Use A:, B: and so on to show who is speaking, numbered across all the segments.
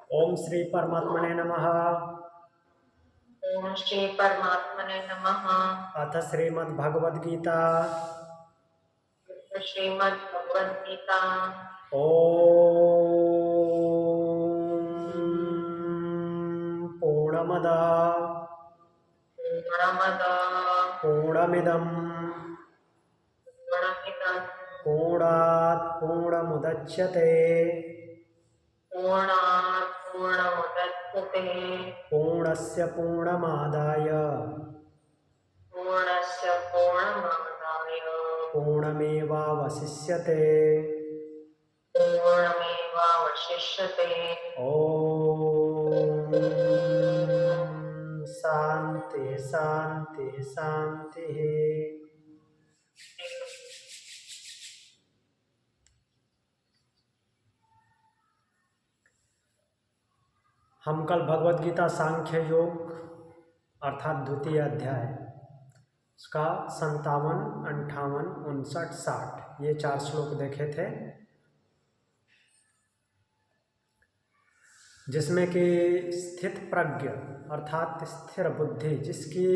A: ओम श्री परमात्मने नमः।
B: ओम श्री परमात्मने नमः।
A: अथ श्रीमद् भगवद गीता।
B: श्रीमद् भगवद गीता।
A: ओम पूर्णमद
B: पूर्णमद
A: पूर्णमिदं
B: पूर्णमिदं
A: पूर्णात् पूर्णमुदच्यते
B: पूर्णात् पूर्णमुदच्यते
A: पूर्णस्य पूर्णमादाय
B: पूर्णस्य पूर्णमादाय
A: पूर्णमेवावशिष्यते।
B: पूर्णमेवावशिष्यते।
A: ओम शांति शांति शांति। हम कल भगवद गीता सांख्य योग अर्थात द्वितीय अध्याय उसका 57, 58, 59, 60 ये 4 श्लोक देखे थे, जिसमें कि स्थित प्रज्ञ अर्थात स्थिर बुद्धि, जिसकी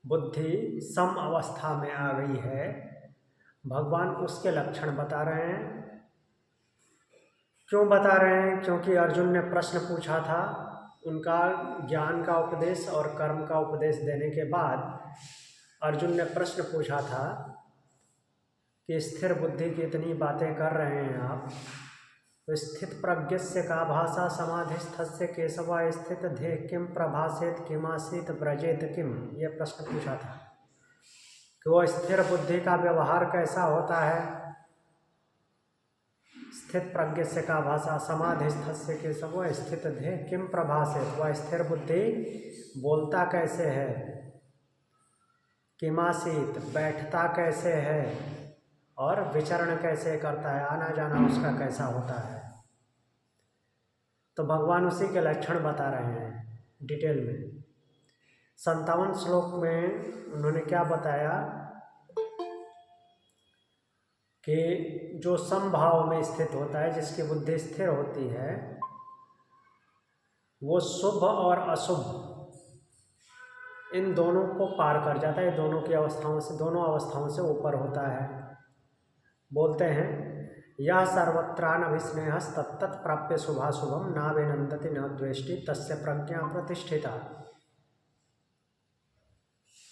A: बुद्धि सम अवस्था में आ गई है, भगवान उसके लक्षण बता रहे हैं। क्यों बता रहे हैं? क्योंकि अर्जुन ने प्रश्न पूछा था, उनका ज्ञान का उपदेश और कर्म का उपदेश देने के बाद अर्जुन ने प्रश्न पूछा था कि स्थिर बुद्धि की इतनी बातें कर रहे हैं आप, तो स्थित प्रज्ञस्य का भाषा समाधिस्थस्य केशवा स्थित ध्येय किम प्रभासेत किमासीत ब्रजेत किम, ये प्रश्न पूछा था कि वो स्थिर बुद्धि का व्यवहार कैसा होता है। स्थित प्रज्ञस्य का भाषा समाधिस्थस्य केशवा स्थित ध्येय किम प्रभासेत, वह स्थिर बुद्धि बोलता कैसे है, किमासीत बैठता कैसे है, और विचरण कैसे करता है, आना जाना उसका कैसा होता है। तो भगवान उसी के लक्षण बता रहे हैं डिटेल में। 57 श्लोक में उन्होंने क्या बताया कि जो समभाव में स्थित होता है, जिसकी बुद्धि स्थिर होती है, वो शुभ और अशुभ इन दोनों को पार कर जाता है, दोनों अवस्थाओं से ऊपर होता है। बोलते हैं यह सर्वत्रानभिस्नेहस तत्तत् प्राप्य शुभाशुभम न विनंदति न द्वेष्टि तस्य प्रज्ञा प्रतिष्ठिता।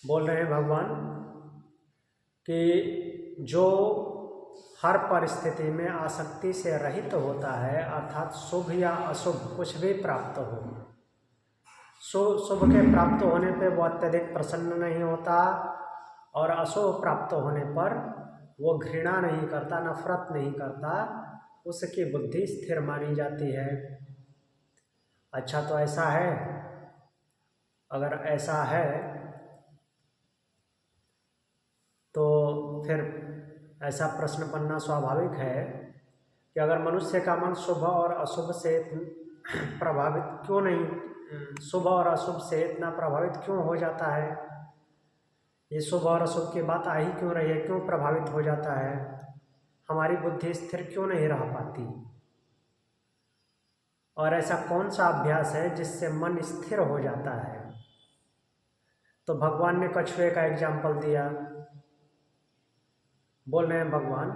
A: बोल रहे हैं भगवान कि जो हर परिस्थिति में आसक्ति से रहित होता है, अर्थात शुभ या अशुभ कुछ भी प्राप्त हो, शुभ के प्राप्त होने पर वो अत्यधिक प्रसन्न नहीं होता, और अशुभ प्राप्त होने पर वो घृणा नहीं करता, नफरत नहीं करता, उसकी बुद्धि स्थिर मानी जाती है। अच्छा, तो ऐसा है? अगर ऐसा है तो फिर ऐसा प्रश्न बनना स्वाभाविक है कि अगर मनुष्य का मन शुभ और अशुभ से प्रभावित क्यों नहीं, शुभ और अशुभ से इतना प्रभावित क्यों हो जाता है, ये शुभ और अशुभ की बात आ ही क्यों रही है, क्यों प्रभावित हो जाता है, हमारी बुद्धि स्थिर क्यों नहीं रह पाती, और ऐसा कौन सा अभ्यास है जिससे मन स्थिर हो जाता है। तो भगवान ने कछुए का एग्जाम्पल दिया। बोल रहे हैं भगवान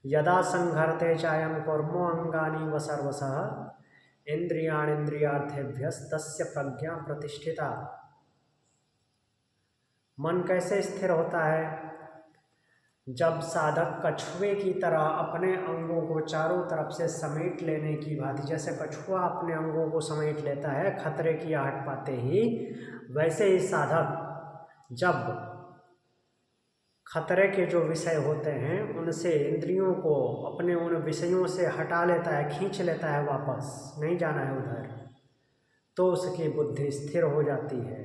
A: यदा संघरते चायं कर्मो अंगानी व सर्वशः इंद्रियाणींद्रियार्थेभ्यस तस्य प्रज्ञा प्रतिष्ठिता। मन कैसे स्थिर होता है? जब साधक कछुए की तरह अपने अंगों को चारों तरफ से समेट लेने की भांति, जैसे कछुआ अपने अंगों को समेट लेता है खतरे की आहट पाते ही, वैसे ही साधक जब खतरे के जो विषय होते हैं उनसे इंद्रियों को अपने उन विषयों से हटा लेता है, खींच लेता है, वापस नहीं जाना है उधर, तो उसकी बुद्धि स्थिर हो जाती है।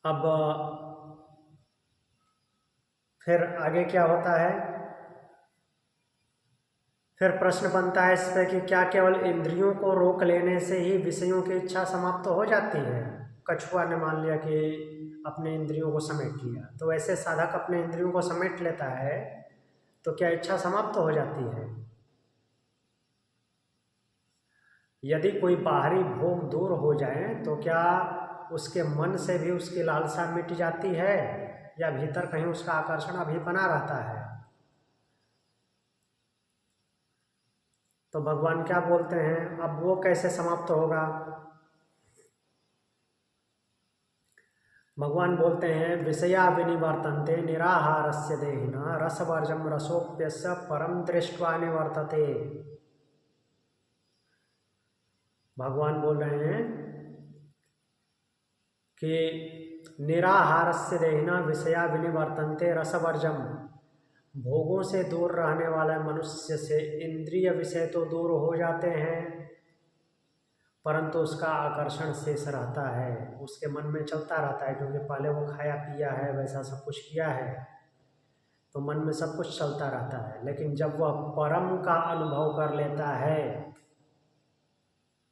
A: अब फिर आगे क्या होता है? फिर प्रश्न बनता है इस पर कि क्या केवल इंद्रियों को रोक लेने से ही विषयों की इच्छा समाप्त हो जाती है? कछुआ ने मान लिया कि अपने इंद्रियों को समेट लिया, तो वैसे साधक अपने इंद्रियों को समेट लेता है तो क्या इच्छा समाप्त हो जाती है? यदि कोई बाहरी भोग दूर हो जाए तो क्या उसके मन से भी उसकी लालसा मिट जाती है या भीतर कहीं उसका आकर्षण अभी बना रहता है? तो भगवान क्या बोलते हैं, अब वो कैसे समाप्त होगा? भगवान बोलते हैं विषया विनिवर्तन्ते निराहारस्य देहिना रसवर्जम रसोप्यस्य परम दृष्ट्वा निवर्तते। भगवान बोल रहे हैं कि निराहारस्य देहिना विषया विनिवर्तन्ते रसवर्जम, भोगों से दूर रहने वाला मनुष्य से इंद्रिय विषय तो दूर हो जाते हैं परंतु उसका आकर्षण शेष रहता है, उसके मन में चलता रहता है, क्योंकि पहले वो खाया पिया है, वैसा सब कुछ किया है, तो मन में सब कुछ चलता रहता है। लेकिन जब वह परम का अनुभव कर लेता है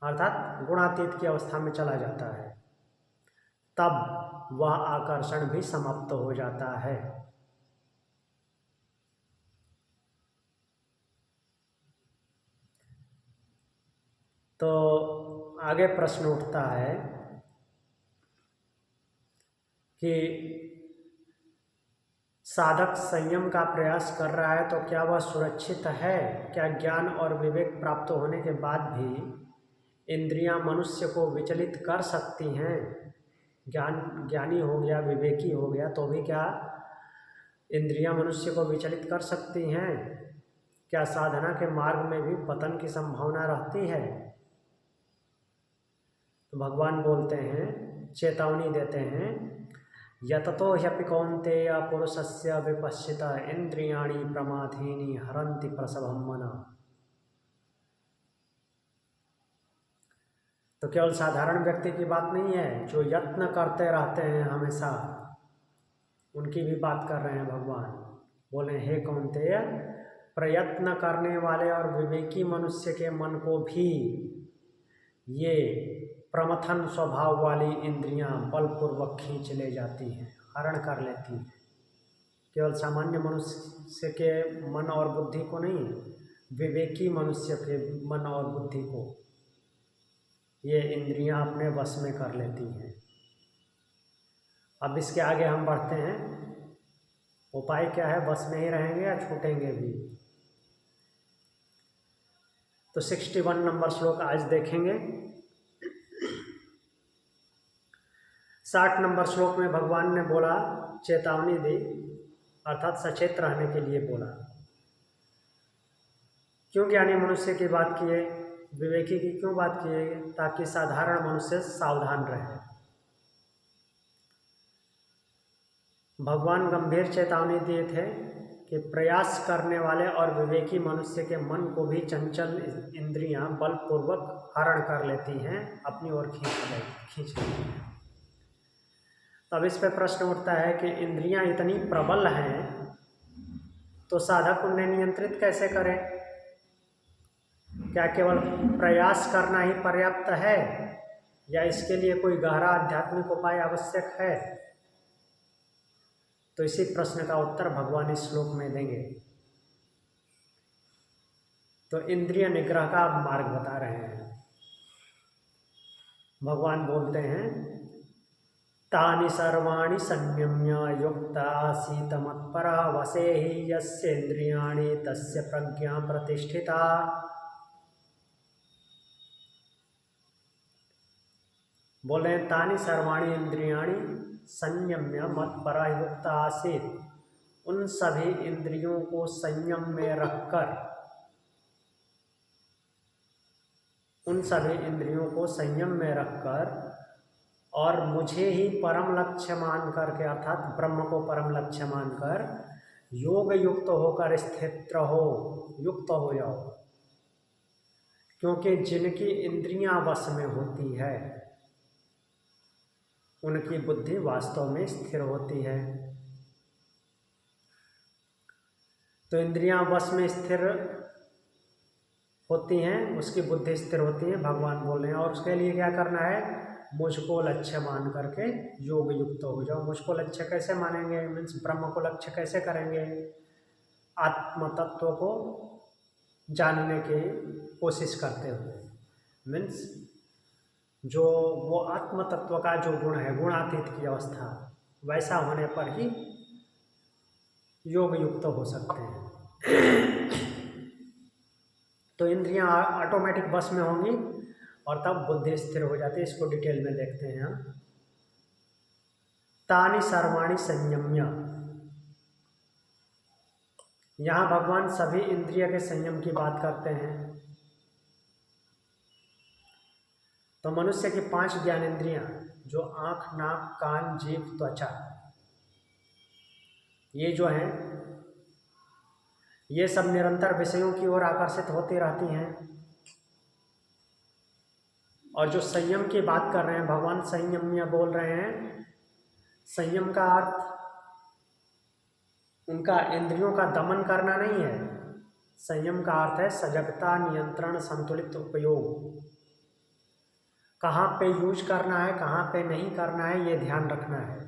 A: अर्थात गुणातीत की अवस्था में चला जाता है, तब वह आकर्षण भी समाप्त हो जाता है। तो आगे प्रश्न उठता है कि साधक संयम का प्रयास कर रहा है तो क्या वह सुरक्षित है? क्या ज्ञान और विवेक प्राप्त होने के बाद भी इंद्रियां मनुष्य को विचलित कर सकती हैं? ज्ञानी हो गया, विवेकी हो गया, तो भी क्या इंद्रियां मनुष्य को विचलित कर सकती हैं? क्या साधना के मार्ग में भी पतन की संभावना रहती है? तो भगवान बोलते हैं, चेतावनी देते हैं, यततो ह्यपि कौन्तेय पुरुषस्य विपश्चिता इंद्रियाणि प्रमाथीनि हरन्ति प्रसभं मनः। तो केवल साधारण व्यक्ति की बात नहीं है, जो यत्न करते रहते हैं हमेशा, उनकी भी बात कर रहे हैं भगवान। बोले हे कौन्तेय, प्रयत्न करने वाले और विवेकी मनुष्य के मन को भी ये प्रमथन स्वभाव वाली इंद्रियां बलपूर्वक खींच ले जाती हैं, हरण कर लेती हैं। केवल सामान्य मनुष्य के मन और बुद्धि को नहीं, विवेकी मनुष्य के मन और बुद्धि को ये इंद्रियां अपने वश में कर लेती हैं। अब इसके आगे हम बढ़ते हैं, उपाय क्या है, वश में ही रहेंगे या छूटेंगे भी? तो 61 नंबर श्लोक आज देखेंगे। 60 नंबर श्लोक में भगवान ने बोला, चेतावनी दी, अर्थात सचेत रहने के लिए बोला। क्यों ज्ञानी मनुष्य की बात किए, विवेकी की क्यों बात किए? ताकि साधारण मनुष्य सावधान रहे। भगवान गंभीर चेतावनी दिए थे कि प्रयास करने वाले और विवेकी मनुष्य के मन को भी चंचल इंद्रियां बलपूर्वक हरण कर लेती हैं, अपनी ओर खींच लेती हैं। तब इस पे प्रश्न उठता है कि इंद्रियां इतनी प्रबल हैं तो साधक उन्हें नियंत्रित कैसे करे? क्या केवल प्रयास करना ही पर्याप्त है या इसके लिए कोई गहरा आध्यात्मिक उपाय आवश्यक है? तो इसी प्रश्न का उत्तर भगवान इस श्लोक में देंगे। तो इंद्रिय निग्रह का मार्ग बता रहे हैं। भगवान बोलते हैं, तानि सर्वाणि संयम्य युक्त आसीत मत्परः वशे हि यस्येन्द्रियाणि तस्य प्रज्ञा प्रतिष्ठिता। बोले तानि सर्वाणि इंद्रियाणि संयम्य मत्परः युक्त आसीत, उन सभी इंद्रियों को संयम में रखकर, उन सभी इंद्रियों को संयम में रखकर और मुझे ही परम लक्ष्य मानकर के, अर्थात ब्रह्म को परम लक्ष्य मानकर योग युक्त होकर स्थित रहो, युक्त हो जाओ। क्योंकि जिनकी इंद्रियां वश में होती है उनकी बुद्धि वास्तव में स्थिर होती है। तो इंद्रियां वश में स्थिर होती हैं, उसकी बुद्धि स्थिर होती है, भगवान बोल रहे हैं। और उसके लिए क्या करना है? मुझको लक्ष्य मान करके योग युक्त हो जाओ। मुझको लक्ष्य कैसे मानेंगे? मीन्स ब्रह्म को लक्ष्य कैसे करेंगे? आत्म तत्व को जानने की कोशिश करते हुए। मीन्स जो वो आत्म तत्व का जो गुण है, गुणातीत की अवस्था, वैसा होने पर ही योग युक्त हो सकते हैं। तो इंद्रियां ऑटोमेटिक बस में होंगी और तब बुद्धि स्थिर हो जाती है। इसको डिटेल में देखते हैं हम। तानि सर्वाणि संयम्य, यहाँ भगवान सभी इंद्रिय के संयम की बात करते हैं। तो मनुष्य की 5 ज्ञानेंद्रियां, जो आंख, नाक, कान, जीभ, त्वचा, ये जो हैं, ये सब निरंतर विषयों की ओर आकर्षित होती रहती हैं। और जो संयम की बात कर रहे हैं भगवान, संयम्य बोल रहे हैं, संयम का अर्थ उनका इंद्रियों का दमन करना नहीं है। संयम का अर्थ है सजगता, नियंत्रण, संतुलित उपयोग। कहाँ पे यूज करना है, कहाँ पे नहीं करना है, ये ध्यान रखना है।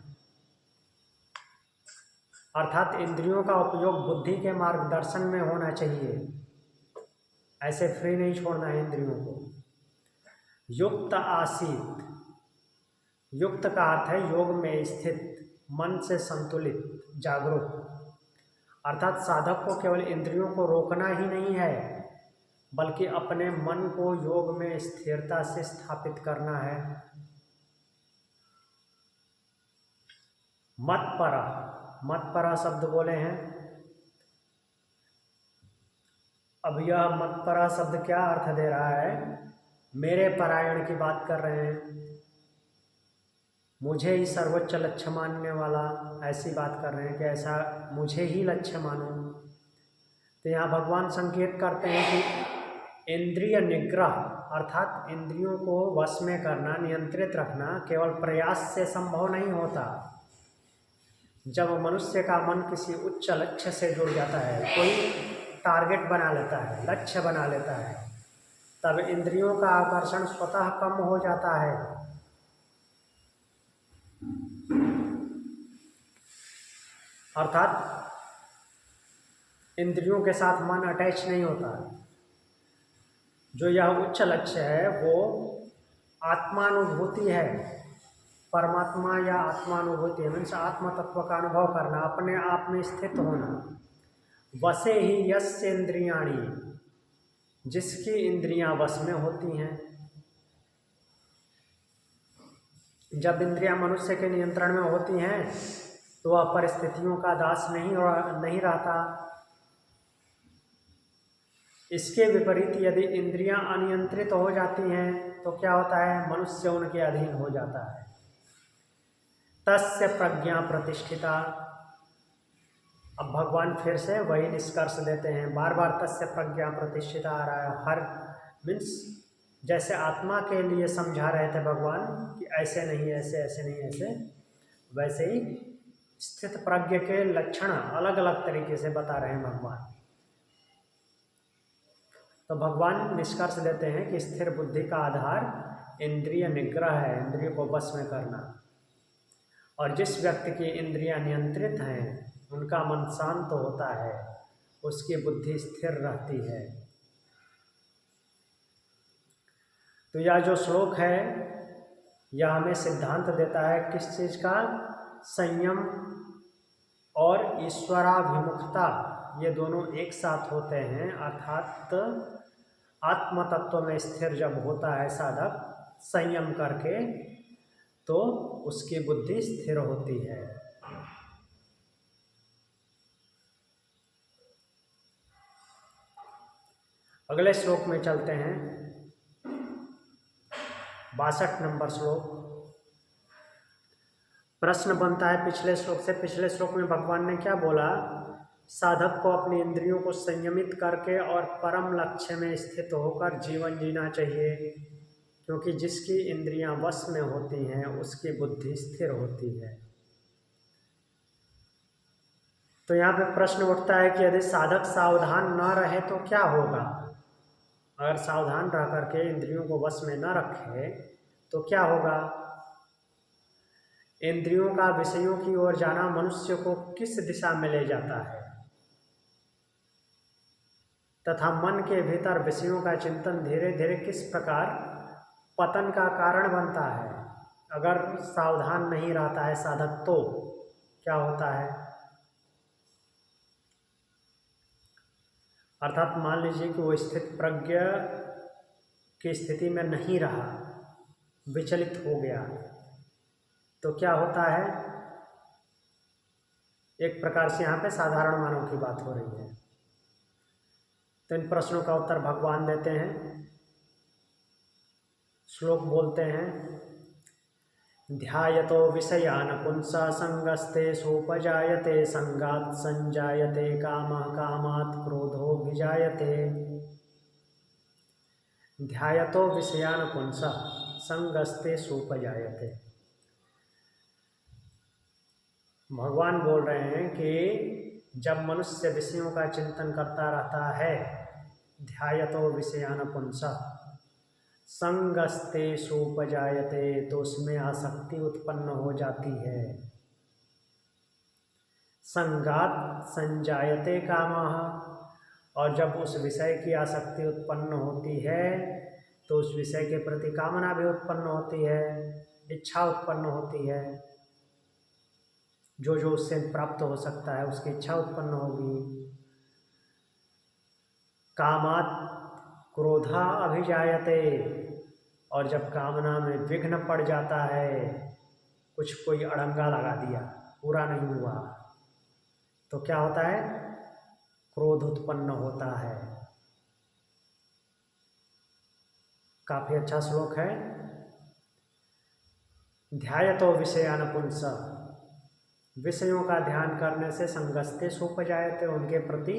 A: अर्थात इंद्रियों का उपयोग बुद्धि के मार्गदर्शन में होना चाहिए, ऐसे फ्री नहीं छोड़ना है इंद्रियों को। युक्त आसीत, युक्त का अर्थ है योग में स्थित, मन से संतुलित, जागरूक। अर्थात साधक को केवल इंद्रियों को रोकना ही नहीं है, बल्कि अपने मन को योग में स्थिरता से स्थापित करना है। मत्परा, मत्परा शब्द बोले हैं। अब यह मत्परा शब्द क्या अर्थ दे रहा है? मेरे परायण की बात कर रहे हैं, मुझे ही सर्वोच्च लक्ष्य मानने वाला, ऐसी बात कर रहे हैं कि ऐसा मुझे ही लक्ष्य मानो। तो यहाँ भगवान संकेत करते हैं कि इंद्रिय निग्रह अर्थात इंद्रियों को वश में करना, नियंत्रित रखना केवल प्रयास से संभव नहीं होता। जब मनुष्य का मन किसी उच्च लक्ष्य से जुड़ जाता है, कोई टारगेट बना लेता है, लक्ष्य बना लेता है, तब इंद्रियों का आकर्षण स्वतः कम हो जाता है। अर्थात इंद्रियों के साथ मन अटैच नहीं होता। जो यह उच्च लक्ष्य है वो आत्मानुभूति है, परमात्मा या आत्मानुभूति है, मीन्स आत्म तत्व का अनुभव करना, अपने आप में स्थित होना। वसे ही यस्य इंद्रियाणि, जिसकी इंद्रियां वश में होती हैं। जब इंद्रियां मनुष्य के नियंत्रण में होती हैं तो वह परिस्थितियों का दास नहीं रहता। इसके विपरीत यदि इंद्रियां अनियंत्रित हो जाती हैं तो क्या होता है? मनुष्य उनके अधीन हो जाता है। तस्य प्रज्ञा प्रतिष्ठिता। अब भगवान फिर से वही निष्कर्ष देते हैं, बार बार तस्य प्रज्ञा प्रतिष्ठिता आ रहा है। हर मीन्स जैसे आत्मा के लिए समझा रहे थे भगवान कि ऐसे नहीं, ऐसे ऐसे नहीं, ऐसे, वैसे ही स्थित प्रज्ञ के लक्षण अलग अलग तरीके से बता रहे हैं भगवान। तो भगवान निष्कर्ष देते हैं कि स्थिर बुद्धि का आधार इंद्रिय निग्रह है, इंद्रिय को वश में करना। और जिस व्यक्ति की इंद्रियां नियंत्रित हैं, उनका मन शांत होता है, उसकी बुद्धि स्थिर रहती है। तो यह जो श्लोक है यह हमें सिद्धांत देता है किस चीज का? संयम और ईश्वराभिमुखता, ये दोनों एक साथ होते हैं। अर्थात आत्म तत्व में स्थिर जब होता है साधक संयम करके, तो उसकी बुद्धि स्थिर होती है। अगले श्लोक में चलते हैं, 62 नंबर श्लोक। प्रश्न बनता है पिछले श्लोक से। पिछले श्लोक में भगवान ने क्या बोला? साधक को अपनी इंद्रियों को संयमित करके और परम लक्ष्य में स्थित होकर जीवन जीना चाहिए, क्योंकि जिसकी इंद्रियां वश में होती हैं उसकी बुद्धि स्थिर होती है। तो यहाँ पे प्रश्न उठता है कि यदि साधक सावधान न रहे तो क्या होगा? अगर सावधान रह करके इंद्रियों को वश में न रखे तो क्या होगा? इंद्रियों का विषयों की ओर जाना मनुष्य को किस दिशा में ले जाता है? तथा मन के भीतर विषयों का चिंतन धीरे धीरे किस प्रकार पतन का कारण बनता है। अगर सावधान नहीं रहता है साधक तो क्या होता है, अर्थात मान लीजिए कि वो स्थित प्रज्ञ की स्थिति में नहीं रहा, विचलित हो गया, तो क्या होता है, एक प्रकार से यहाँ पे साधारण मानव की बात हो रही है। तो इन प्रश्नों का उत्तर भगवान देते हैं। श्लोक बोलते हैं, ध्यायतो विषयान पुंसा संगस्ते सोपजायते संगात संजायते कामः कामात् क्रोधोऽभिजायते। ध्यायतो विषयान पुंसा संगस्ते सोपजायते। भगवान बोल रहे हैं कि जब मनुष्य विषयों का चिंतन करता रहता है, ध्यायतो विषयान पुंसा संगस्ते सोपजायते, तो उसमें आसक्ति उत्पन्न हो जाती है। संगात संजायते कामः, और जब उस विषय की आसक्ति उत्पन्न होती है तो उस विषय के प्रति कामना भी उत्पन्न होती है, इच्छा उत्पन्न होती है, जो जो उससे प्राप्त हो सकता है उसकी इच्छा उत्पन्न होगी। कामात् क्रोधा अभिजायते, और जब कामना में विघ्न पड़ जाता है, कुछ कोई अड़ंगा लगा दिया, पूरा नहीं हुआ, तो क्या होता है, क्रोध उत्पन्न होता है। काफी अच्छा श्लोक है। ध्यायतो विषयान पुंसा, विषयों का ध्यान करने से संगस्ते सोपजायते, उनके प्रति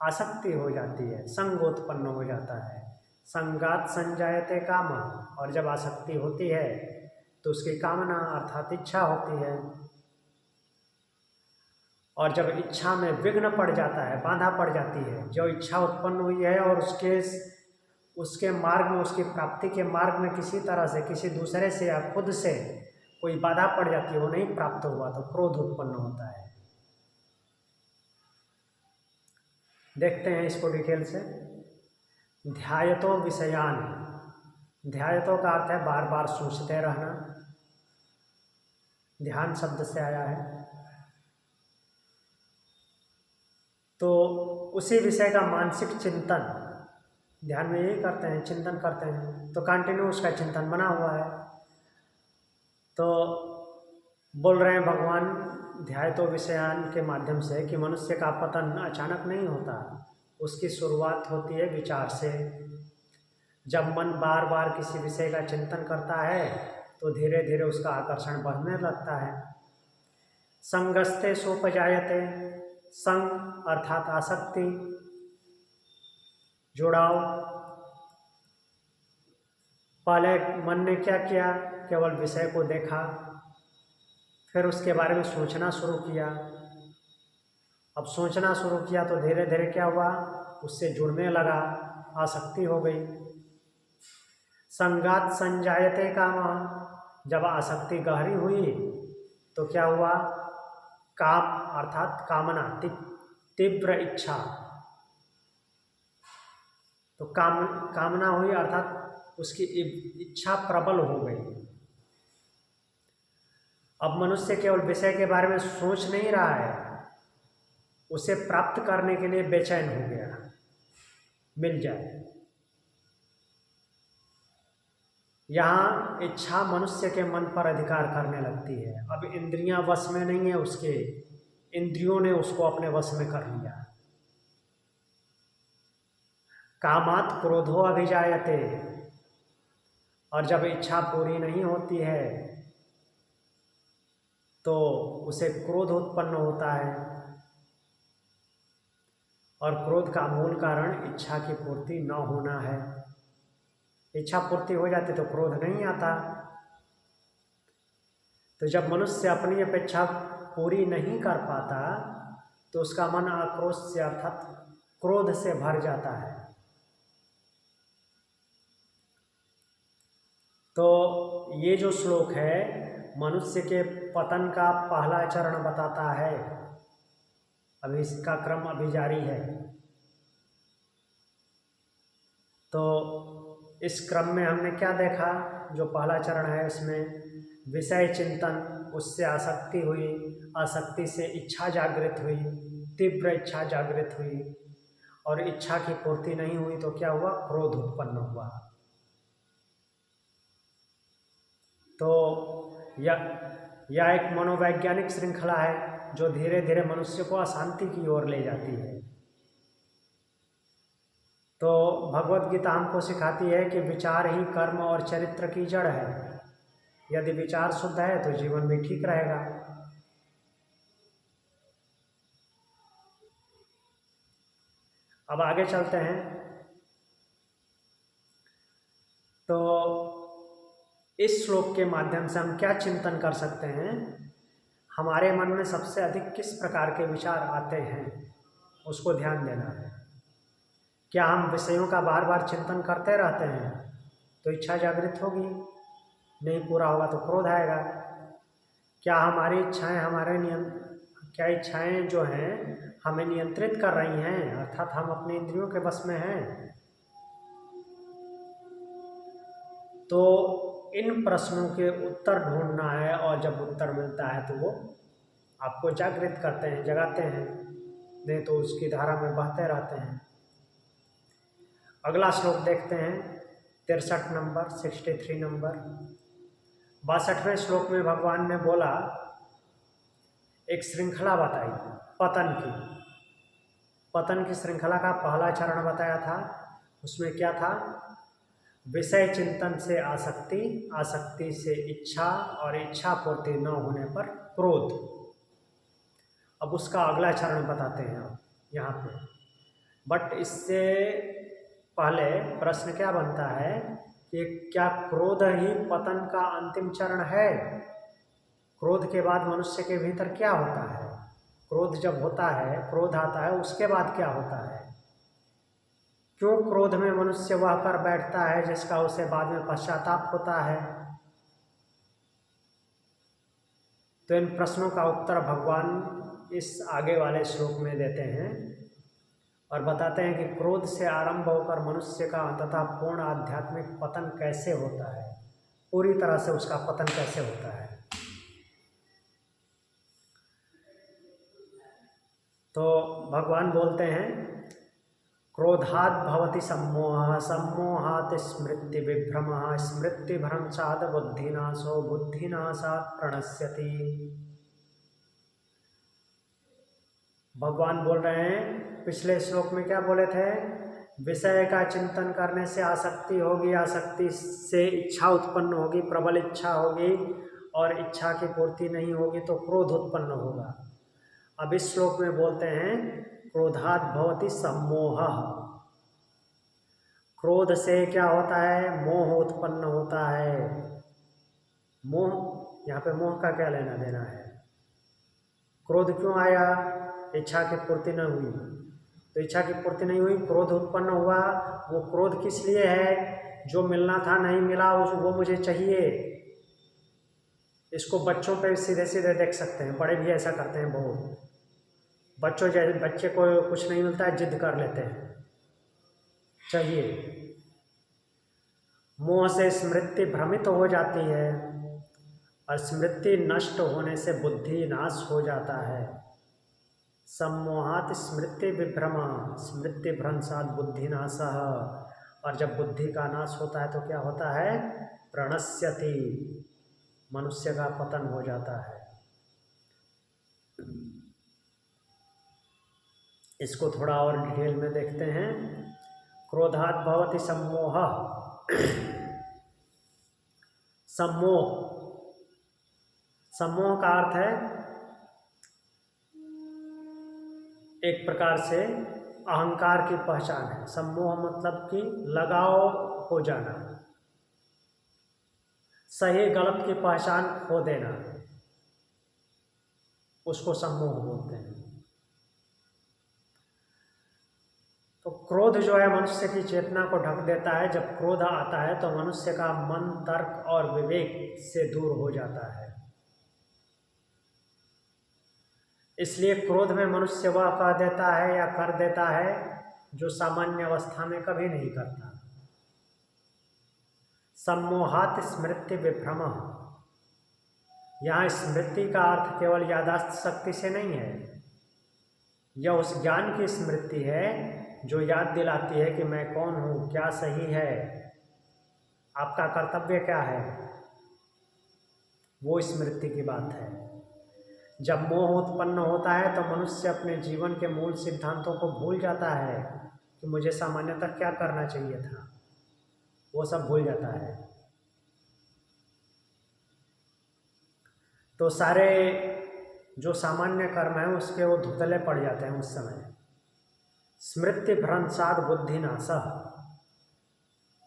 A: आसक्ति हो जाती है, संग उत्पन्न हो जाता है। संगात संजायते काम, और जब आसक्ति होती है तो उसकी कामना अर्थात इच्छा होती है, और जब इच्छा में विघ्न पड़ जाता है, बाधा पड़ जाती है, जो इच्छा उत्पन्न हुई है और उसके मार्ग में, उसकी प्राप्ति के मार्ग में किसी तरह से, किसी दूसरे से या खुद से कोई बाधा पड़ जाती है, वो नहीं प्राप्त हुआ, तो क्रोध उत्पन्न होता है। देखते हैं इसको डिटेल से। ध्यायतो विषयान, ध्यायतो का अर्थ है बार बार सोचते रहना, ध्यान शब्द से आया है। तो उसी विषय का मानसिक चिंतन, ध्यान में यही करते हैं, चिंतन करते हैं, तो कंटिन्यू उसका चिंतन बना हुआ है। तो बोल रहे हैं भगवान ध्यायतो विषयान के माध्यम से कि मनुष्य का पतन अचानक नहीं होता, उसकी शुरुआत होती है विचार से। जब मन बार बार किसी विषय का चिंतन करता है तो धीरे धीरे उसका आकर्षण बढ़ने लगता है। संगस्ते सोपजायते, संग अर्थात आसक्ति, जुड़ाव। पहले मन ने क्या किया, केवल विषय को देखा, फिर उसके बारे में सोचना शुरू किया। अब सोचना शुरू किया तो धीरे धीरे क्या हुआ, उससे जुड़ने लगा, आसक्ति हो गई। संगात संजायते काम, जब आसक्ति गहरी हुई तो क्या हुआ, काम अर्थात कामना, तीव्र इच्छा, तो कामना हुई अर्थात उसकी इच्छा प्रबल हो गई। अब मनुष्य केवल विषय के बारे में सोच नहीं रहा है, उसे प्राप्त करने के लिए बेचैन हो गया, मिल जाए। यहाँ इच्छा मनुष्य के मन पर अधिकार करने लगती है। अब इंद्रियां वश में नहीं है उसके, इंद्रियों ने उसको अपने वश में कर लिया। कामात् क्रोधो अभिजायते, और जब इच्छा पूरी नहीं होती है तो उसे क्रोध उत्पन्न होता है, और क्रोध का मूल कारण इच्छा की पूर्ति न होना है। इच्छा पूर्ति हो जाती तो क्रोध नहीं आता। तो जब मनुष्य अपनी अपेक्षा पूरी नहीं कर पाता तो उसका मन आक्रोश से अर्थात क्रोध से भर जाता है। तो ये जो श्लोक है मनुष्य के पतन का पहला चरण बताता है। अभी इसका क्रम अभी जारी है। तो इस क्रम में हमने क्या देखा, जो पहला चरण है इसमें विषय चिंतन, उससे आसक्ति हुई, आसक्ति से इच्छा जागृत हुई, तीव्र इच्छा जागृत हुई, और इच्छा की पूर्ति नहीं हुई तो क्या हुआ, क्रोध उत्पन्न हुआ। तो यह एक मनोवैज्ञानिक श्रृंखला है जो धीरे धीरे मनुष्य को अशांति की ओर ले जाती है। तो भगवत गीता हमको सिखाती है कि विचार ही कर्म और चरित्र की जड़ है। यदि विचार शुद्ध है तो जीवन भी ठीक रहेगा। अब आगे चलते हैं। तो इस श्लोक के माध्यम से हम क्या चिंतन कर सकते हैं, हमारे मन में सबसे अधिक किस प्रकार के विचार आते हैं उसको ध्यान देना है। क्या हम विषयों का बार बार चिंतन करते रहते हैं तो इच्छा जागृत होगी, नहीं पूरा होगा तो क्रोध आएगा। क्या हमारी इच्छाएं क्या इच्छाएं जो हैं हमें नियंत्रित कर रही हैं, अर्थात हम अपने इंद्रियों के वश में हैं। तो इन प्रश्नों के उत्तर ढूंढना है, और जब उत्तर मिलता है तो वो आपको जागृत करते हैं, जगाते हैं, नहीं तो उसकी धारा में बहते रहते हैं। अगला श्लोक देखते हैं, 63 नंबर, 63 नंबर। 62वें श्लोक में भगवान ने बोला, एक श्रृंखला बताई पतन की श्रृंखला का पहला चरण बताया था। उसमें क्या था, विषय चिंतन से आसक्ति, आसक्ति से इच्छा, और इच्छा पूर्ति न होने पर क्रोध। अब उसका अगला चरण बताते हैं आप यहाँ पे। बट इससे पहले प्रश्न क्या बनता है कि क्या क्रोध ही पतन का अंतिम चरण है? क्रोध के बाद मनुष्य के भीतर क्या होता है? क्रोध जब होता है, क्रोध आता है, उसके बाद क्या होता है? क्यों क्रोध में मनुष्य वह कर बैठता है जिसका उसे बाद में पश्चाताप होता है? तो इन प्रश्नों का उत्तर भगवान इस आगे वाले श्लोक में देते हैं और बताते हैं कि क्रोध से आरंभ होकर मनुष्य का अंततः पूर्ण आध्यात्मिक पतन कैसे होता है, पूरी तरह से उसका पतन कैसे होता है। तो भगवान बोलते हैं, क्रोधात् भवति सम्मोहः, सम्मोहात् स्मृति विभ्रमः, स्मृति भ्रंशात् बुद्धिनाशो, बुद्धिनाशात् प्रणश्यति। भगवान बोल रहे हैं, पिछले श्लोक में क्या बोले थे, विषय का चिंतन करने से आसक्ति होगी, आसक्ति से इच्छा उत्पन्न होगी, प्रबल इच्छा होगी, और इच्छा की पूर्ति नहीं होगी तो क्रोध उत्पन्न होगा। अब इस श्लोक में बोलते हैं, क्रोधात् भवति सम्मोहः। क्रोध से क्या होता है, मोह उत्पन्न होता है। मोह, यहाँ पे मोह का क्या लेना देना है? क्रोध क्यों आया? इच्छा की पूर्ति न हुई, तो इच्छा की पूर्ति नहीं हुई, क्रोध उत्पन्न हुआ। वो क्रोध किस लिए है? जो मिलना था नहीं मिला, वो मुझे चाहिए। इसको बच्चों पे सीधे सीधे देख सकते हैं, बड़े भी ऐसा करते हैं बहुत। बच्चे को कुछ नहीं मिलता है, जिद कर लेते हैं, चाहिए। मोह से स्मृति भ्रमित हो जाती है, और स्मृति नष्ट होने से बुद्धि नाश हो जाता है। सम्मोहात् स्मृति विभ्रमा, स्मृति भ्रंशात् बुद्धिनाशः। और जब बुद्धि का नाश होता है तो क्या होता है? प्रणश्यति, मनुष्य का पतन हो जाता है। इसको थोड़ा और डिटेल में देखते हैं। क्रोधात् भवति सम्मोहः। सम्मोह का अर्थ है एक प्रकार से अहंकार की पहचान है। सम्मोह मतलब कि लगाव हो जाना, सही गलत की पहचान खो देना, उसको सम्मोह बोलते हैं। तो क्रोध जो है मनुष्य की चेतना को ढक देता है। जब क्रोध आता है तो मनुष्य का मन तर्क और विवेक से दूर हो जाता है। इसलिए क्रोध में मनुष्य वह कह देता है या कर देता है जो सामान्य अवस्था में कभी नहीं करता। सम्मोहात स्मृति विभ्रम। यहाँ स्मृति का अर्थ केवल याददाश्त शक्ति से नहीं है, यह उस ज्ञान की स्मृति है जो याद दिलाती है कि मैं कौन हूँ, क्या सही है, आपका कर्तव्य क्या है। वो स्मृति की बात है। जब मोह उत्पन्न होता है तो मनुष्य अपने जीवन के मूल सिद्धांतों को भूल जाता है कि मुझे सामान्यतः क्या करना चाहिए था, वो सब भूल जाता है। तो सारे जो सामान्य कर्म है उसके वो धुतले पड़ जाते हैं उस समय। स्मृति भ्रंशाद बुद्धि नाशः।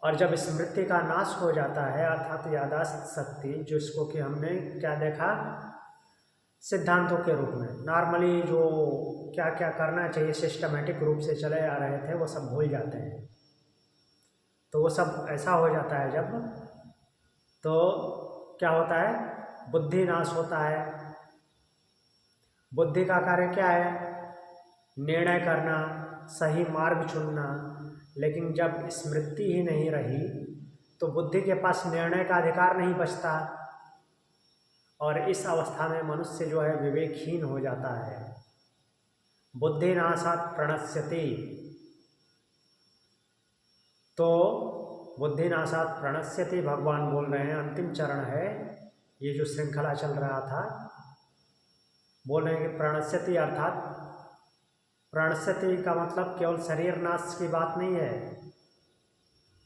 A: और जब स्मृति का नाश हो जाता है अर्थात याददाश्त शक्ति, जिसको कि हमने क्या देखा सिद्धांतों के रूप में, नॉर्मली जो क्या क्या करना चाहिए सिस्टमेटिक रूप से चले आ रहे थे वो सब भूल जाते हैं। तो वो सब ऐसा हो जाता है जब, तो क्या होता है, बुद्धि नाश होता है। बुद्धि का कार्य क्या है, निर्णय करना, सही मार्ग चुनना। लेकिन जब स्मृति ही नहीं रही तो बुद्धि के पास निर्णय का अधिकार नहीं बचता, और इस अवस्था में मनुष्य जो है विवेकहीन हो जाता है। बुद्धि नाशात् प्रणश्यति। तो बुद्धि नाशात् प्रणश्यति भगवान बोल रहे हैं, अंतिम चरण है ये जो श्रृंखला चल रहा था। बोल रहे हैं कि प्रणश्यति अर्थात, प्रणश्यति का मतलब केवल शरीर नाश की बात नहीं है,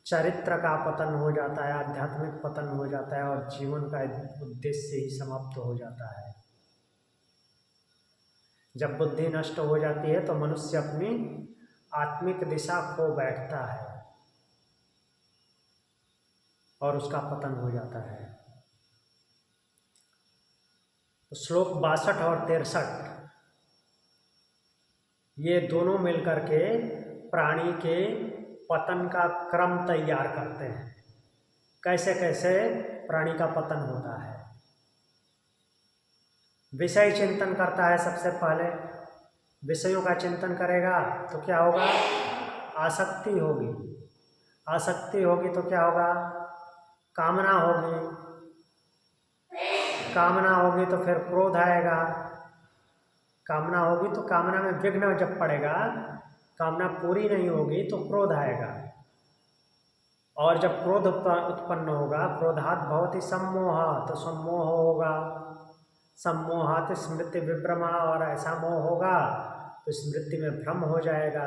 A: चरित्र का पतन हो जाता है, आध्यात्मिक पतन हो जाता है और जीवन का उद्देश्य ही समाप्त हो जाता है। जब बुद्धि नष्ट हो जाती है तो मनुष्य अपनी आत्मिक दिशा खो बैठता है और उसका पतन हो जाता है। तो श्लोक 62 और 63 ये दोनों मिलकर के प्राणी के पतन का क्रम तैयार करते हैं। कैसे कैसे प्राणी का पतन होता है। विषय चिंतन करता है, सबसे पहले विषयों का चिंतन करेगा तो क्या होगा, आसक्ति होगी। आसक्ति होगी तो क्या होगा, कामना होगी। कामना होगी तो फिर क्रोध आएगा। कामना होगी तो कामना में विघ्न जब पड़ेगा, कामना पूरी नहीं होगी तो क्रोध आएगा। और जब क्रोध उत्पन्न होगा, क्रोधात् भवति सम्मोह, तो सम्मोह होगा। सम्मोहात् स्मृति विभ्रमा, और ऐसा मोह होगा तो स्मृति में भ्रम हो जाएगा।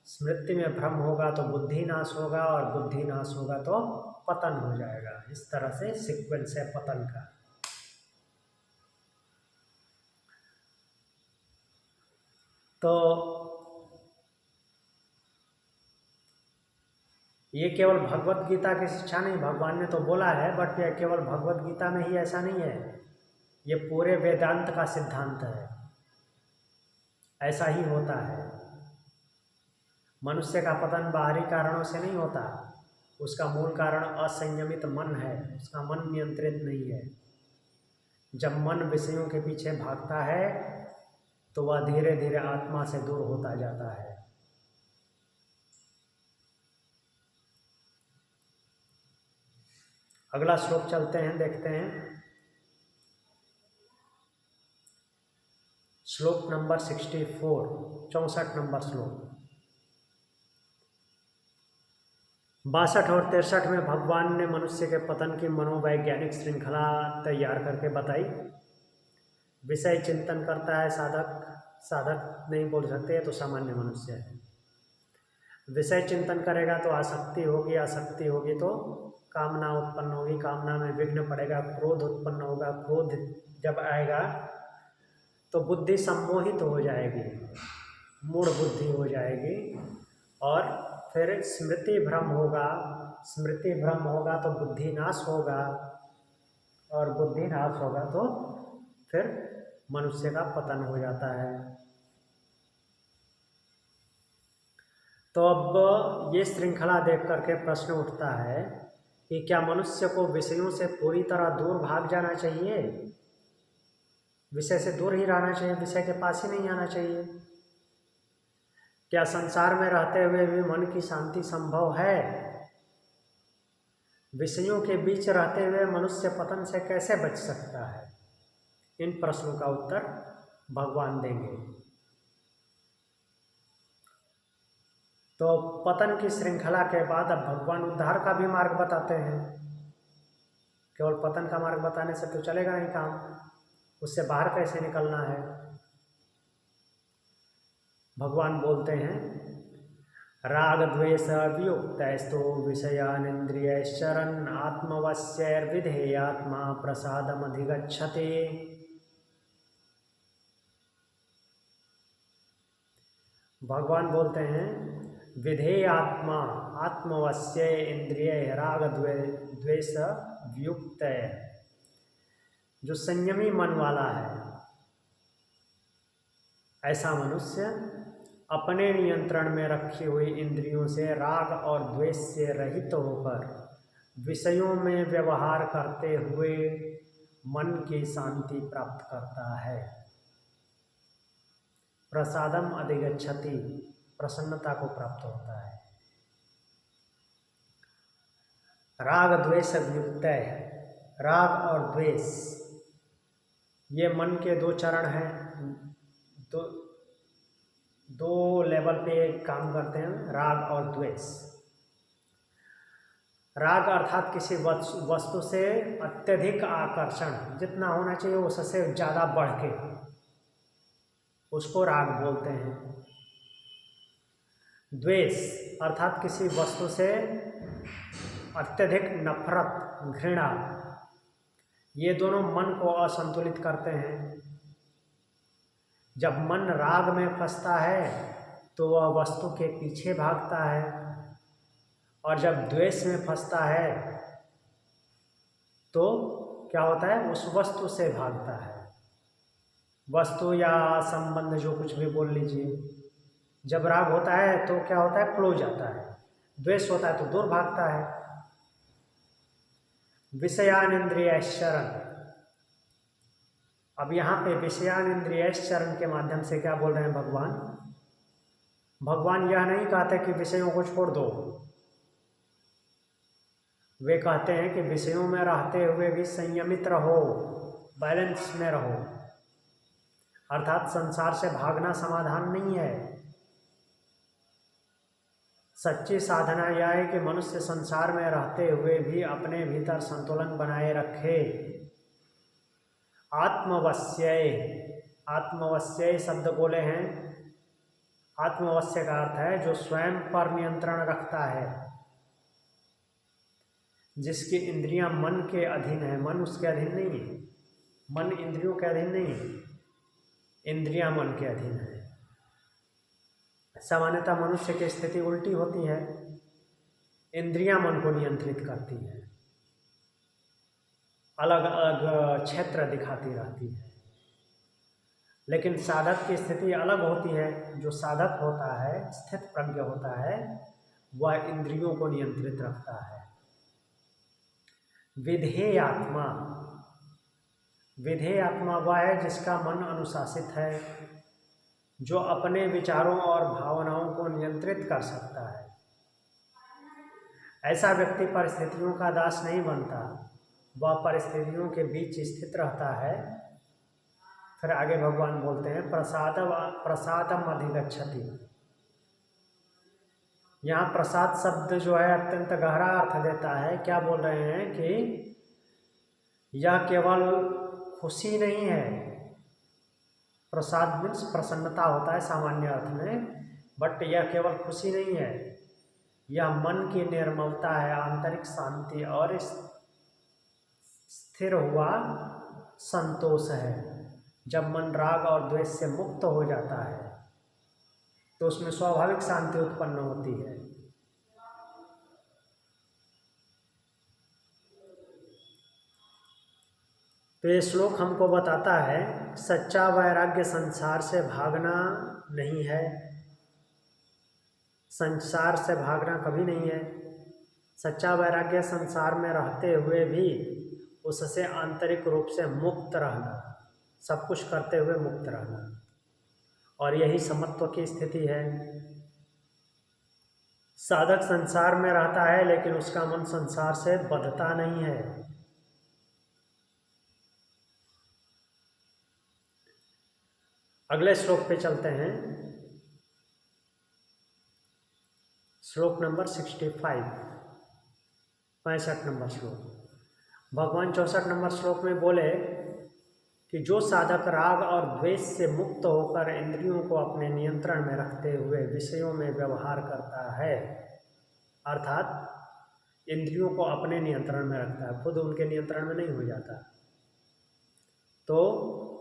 A: स्मृति में भ्रम होगा तो बुद्धि नाश होगा, और बुद्धि नाश होगा तो पतन हो जाएगा। इस तरह से सीक्वेंस है पतन का। तो ये केवल भगवत गीता की शिक्षा नहीं, भगवान ने तो बोला है, बट ये केवल भगवत गीता में ही ऐसा नहीं है, ये पूरे वेदांत का सिद्धांत है। ऐसा ही होता है। मनुष्य का पतन बाहरी कारणों से नहीं होता, उसका मूल कारण असंयमित मन है, उसका मन नियंत्रित नहीं है। जब मन विषयों के पीछे भागता है तो वह धीरे धीरे आत्मा से दूर होता जाता है। अगला श्लोक चलते हैं, देखते हैं। श्लोक नंबर 64, 64 नंबर श्लोक। 62 और 63 में भगवान ने मनुष्य के पतन की मनोवैज्ञानिक श्रृंखला तैयार करके बताई। विषय चिंतन करता है साधक, साधक नहीं बोल सकते, तो सामान्य मनुष्य है। विषय चिंतन करेगा तो आसक्ति होगी, आसक्ति होगी तो कामना उत्पन्न होगी, कामना में विघ्न पड़ेगा, क्रोध उत्पन्न होगा, क्रोध जब आएगा तो बुद्धि सम्मोहित हो जाएगी, मूढ़ बुद्धि हो जाएगी, और फिर स्मृति भ्रम होगा। स्मृति भ्रम होगा तो बुद्धि नाश होगा, और बुद्धि नाश होगा तो फिर मनुष्य का पतन हो जाता है। तो अब ये श्रृंखला देख करके प्रश्न उठता है कि क्या मनुष्य को विषयों से पूरी तरह दूर भाग जाना चाहिए, विषय से दूर ही रहना चाहिए, विषय के पास ही नहीं आना चाहिए? क्या संसार में रहते हुए भी मन की शांति संभव है? विषयों के बीच रहते हुए मनुष्य पतन से कैसे बच सकता है? इन प्रश्नों का उत्तर भगवान देंगे। तो पतन की श्रृंखला के बाद अब भगवान उद्धार का भी मार्ग बताते हैं। केवल पतन का मार्ग बताने से तो चलेगा नहीं काम, उससे बाहर कैसे निकलना है। भगवान बोलते हैं, राग द्वेष वियुक्तैस्तु विषयानिन्द्रियैश्चरन् आत्मवश्यैर्विधेयात्मा प्रसादमधिगच्छति। भगवान बोलते हैं, विधेयात्मा आत्मवश्य इंद्रिय राग द्वेष वियुक्त है। जो संयमी मन वाला है ऐसा मनुष्य अपने नियंत्रण में रखी हुई इंद्रियों से राग और द्वेष से रहित होकर विषयों में व्यवहार करते हुए मन की शांति प्राप्त करता है। प्रसादम अधिगच्छति, प्रसन्नता को प्राप्त होता है। राग द्वेष वियुक्त है। राग और द्वेष ये मन के दो चरण हैं, दो लेवल पे काम करते हैं, राग और द्वेष। राग अर्थात किसी वस्तु से अत्यधिक आकर्षण, जितना होना चाहिए उससे ज़्यादा बढ़ के, उसको राग बोलते हैं। द्वेष अर्थात किसी वस्तु से अत्यधिक नफरत, घृणा, ये दोनों मन को असंतुलित करते हैं। जब मन राग में फंसता है तो वह वस्तु के पीछे भागता है, और जब द्वेष में फंसता है तो क्या होता है, उस वस्तु से भागता है। वस्तु या संबंध जो कुछ भी बोल लीजिए। जब राग होता है तो क्या होता है, क्लोज आता है। द्वेष होता है तो दूर भागता है। विषयानिन्द्रियैश्चरन्, अब यहाँ पे विषयानिन्द्रियैश्चरन् के माध्यम से क्या बोल रहे हैं भगवान? भगवान यह नहीं कहते कि विषयों को छोड़ दो, वे कहते हैं कि विषयों में रहते हुए भी संयमित रहो, बैलेंस में रहो। अर्थात संसार से भागना समाधान नहीं है। सच्ची साधना यह है कि मनुष्य संसार में रहते हुए भी अपने भीतर संतुलन बनाए रखे। आत्मवश्य, आत्मवश्य शब्द बोले हैं। आत्मवश्य का अर्थ है जो स्वयं पर नियंत्रण रखता है, जिसकी इंद्रियां मन के अधीन है। मन उसके अधीन नहीं है, मन इंद्रियों के अधीन नहीं है, इंद्रियां मन के अधीन है। सामान्यतः मनुष्य की स्थिति उल्टी होती है, इंद्रियां मन को नियंत्रित करती हैं, अलग अलग क्षेत्र दिखाती रहती है। लेकिन साधक की स्थिति अलग होती है। जो साधक होता है, स्थित प्रज्ञ होता है, वह इंद्रियों को नियंत्रित रखता है। विधेय आत्मा, विधेय आत्मा वह है जिसका मन अनुशासित है, जो अपने विचारों और भावनाओं को नियंत्रित कर सकता है। ऐसा व्यक्ति परिस्थितियों का दास नहीं बनता, वह परिस्थितियों के बीच स्थित रहता है। फिर आगे भगवान बोलते हैं, प्रसादम अधिगच्छति। यहाँ प्रसाद शब्द जो है अत्यंत गहरा अर्थ देता है। क्या बोल रहे हैं कि यह केवल खुशी नहीं है। प्रसाद मीन्स प्रसन्नता होता है सामान्य अर्थ में, बट यह केवल खुशी नहीं है, यह मन की निर्मलता है, आंतरिक शांति और स्थिर हुआ संतोष है। जब मन राग और द्वेष से मुक्त हो जाता है तो उसमें स्वाभाविक शांति उत्पन्न होती है। तो ये श्लोक हमको बताता है सच्चा वैराग्य संसार से भागना नहीं है। संसार से भागना कभी नहीं है। सच्चा वैराग्य संसार में रहते हुए भी उससे आंतरिक रूप से मुक्त रहना, सब कुछ करते हुए मुक्त रहना, और यही समत्व की स्थिति है। साधक संसार में रहता है लेकिन उसका मन संसार से बंधता नहीं है। अगले श्लोक पे चलते हैं। श्लोक नंबर 65, 65 नंबर श्लोक। भगवान 64 नंबर श्लोक में बोले कि जो साधक राग और द्वेष से मुक्त होकर इंद्रियों को अपने नियंत्रण में रखते हुए विषयों में व्यवहार करता है, अर्थात इंद्रियों को अपने नियंत्रण में रखता है, खुद उनके नियंत्रण में नहीं हो जाता, तो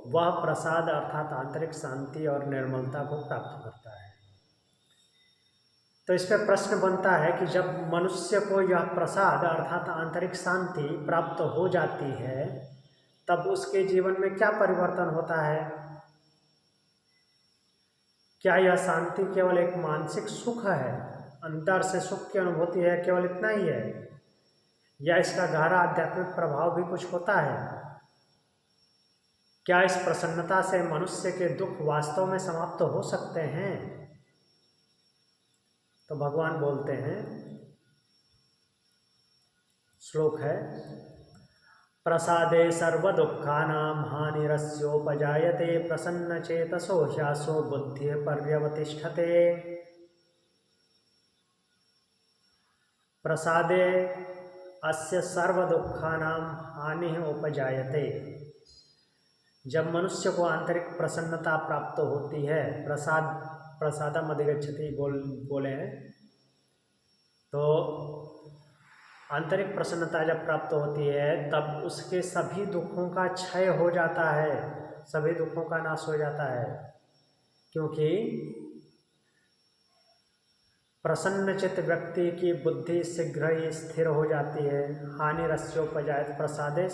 A: वह प्रसाद अर्थात आंतरिक शांति और निर्मलता को प्राप्त करता है। तो इस पर प्रश्न बनता है कि जब मनुष्य को यह प्रसाद अर्थात आंतरिक शांति प्राप्त हो जाती है तब उसके जीवन में क्या परिवर्तन होता है? क्या यह शांति केवल एक मानसिक सुख है, अंदर से सुख की अनुभूति है, केवल इतना ही है, या इसका गहरा आध्यात्मिक प्रभाव भी कुछ होता है? क्या इस प्रसन्नता से मनुष्य के दुख वास्तव में समाप्त हो सकते हैं? तो भगवान बोलते हैं, श्लोक है, प्रसादे सर्वदुःखानां हानिरस्योपजायते प्रसन्नचेतसो ह्यासो बुद्धिः पर्यवतिष्ठते। प्रसादे अस्य सर्वदुःखानां हानिः उपजायते। जब मनुष्य को आंतरिक प्रसन्नता प्राप्त होती है, प्रसादम अधिगच्छति बोले हैं, तो आंतरिक प्रसन्नता जब प्राप्त होती है तब उसके सभी दुखों का क्षय हो जाता है, सभी दुखों का नाश हो जाता है, क्योंकि प्रसन्नचित्त व्यक्ति की बुद्धि शीघ्र ही स्थिर हो जाती है। हानिरस्योपजायते प्रसादे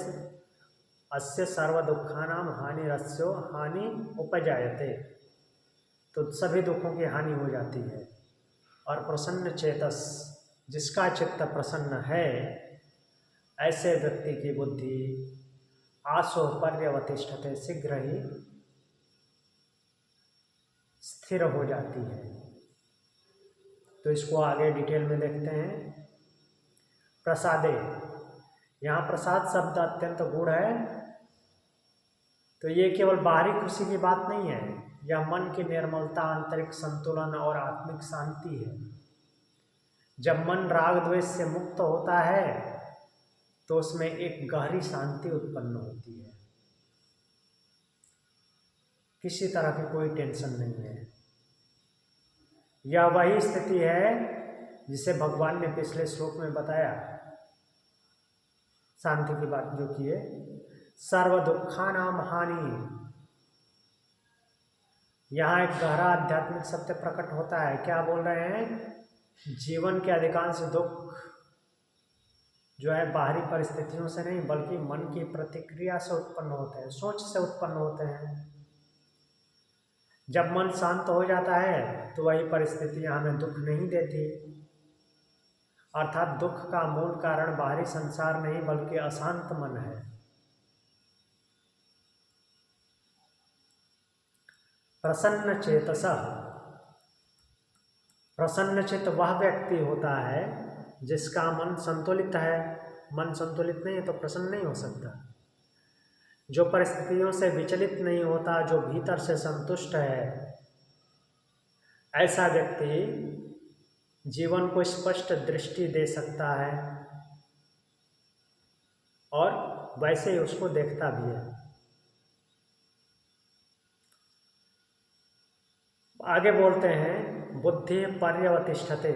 A: अस्य सर्वदुःखानां हानिरस्यो हानि उपजायते, तो सभी दुखों की हानि हो जाती है। और प्रसन्न चेतस, जिसका चित्त प्रसन्न है, ऐसे व्यक्ति की बुद्धि आसो पर्यवतिष्ठते, शीघ्र ही स्थिर हो जाती है। तो इसको आगे डिटेल में देखते हैं। प्रसादे, यहाँ प्रसाद शब्द अत्यंत गूढ़ है, तो ये केवल बाहरी खुशी की बात नहीं है, यह मन की निर्मलता, आंतरिक संतुलन और आत्मिक शांति है। जब मन राग द्वेष से मुक्त होता है तो उसमें एक गहरी शांति उत्पन्न होती है, किसी तरह की कोई टेंशन नहीं है। यह वही स्थिति है जिसे भगवान ने पिछले श्लोक में बताया, शांति की बात जो की है, सर्व दुखानाम हानि। यहाँ एक गहरा आध्यात्मिक सत्य प्रकट होता है। क्या बोल रहे हैं? जीवन के अधिकांश दुख जो है बाहरी परिस्थितियों से नहीं बल्कि मन की प्रतिक्रिया से उत्पन्न होते हैं, सोच से उत्पन्न होते हैं। जब मन शांत हो जाता है तो वही परिस्थितियां हमें दुख नहीं देती, अर्थात दुख का मूल कारण बाहरी संसार नहीं बल्कि अशांत मन है। प्रसन्न चेतसा, प्रसन्नचित्त वह व्यक्ति होता है जिसका मन संतुलित है। मन संतुलित नहीं है तो प्रसन्न नहीं हो सकता। जो परिस्थितियों से विचलित नहीं होता, जो भीतर से संतुष्ट है, ऐसा व्यक्ति जीवन को स्पष्ट दृष्टि दे सकता है और वैसे ही उसको देखता भी है। आगे बोलते हैं, बुद्धि पर्यवतिष्ठते।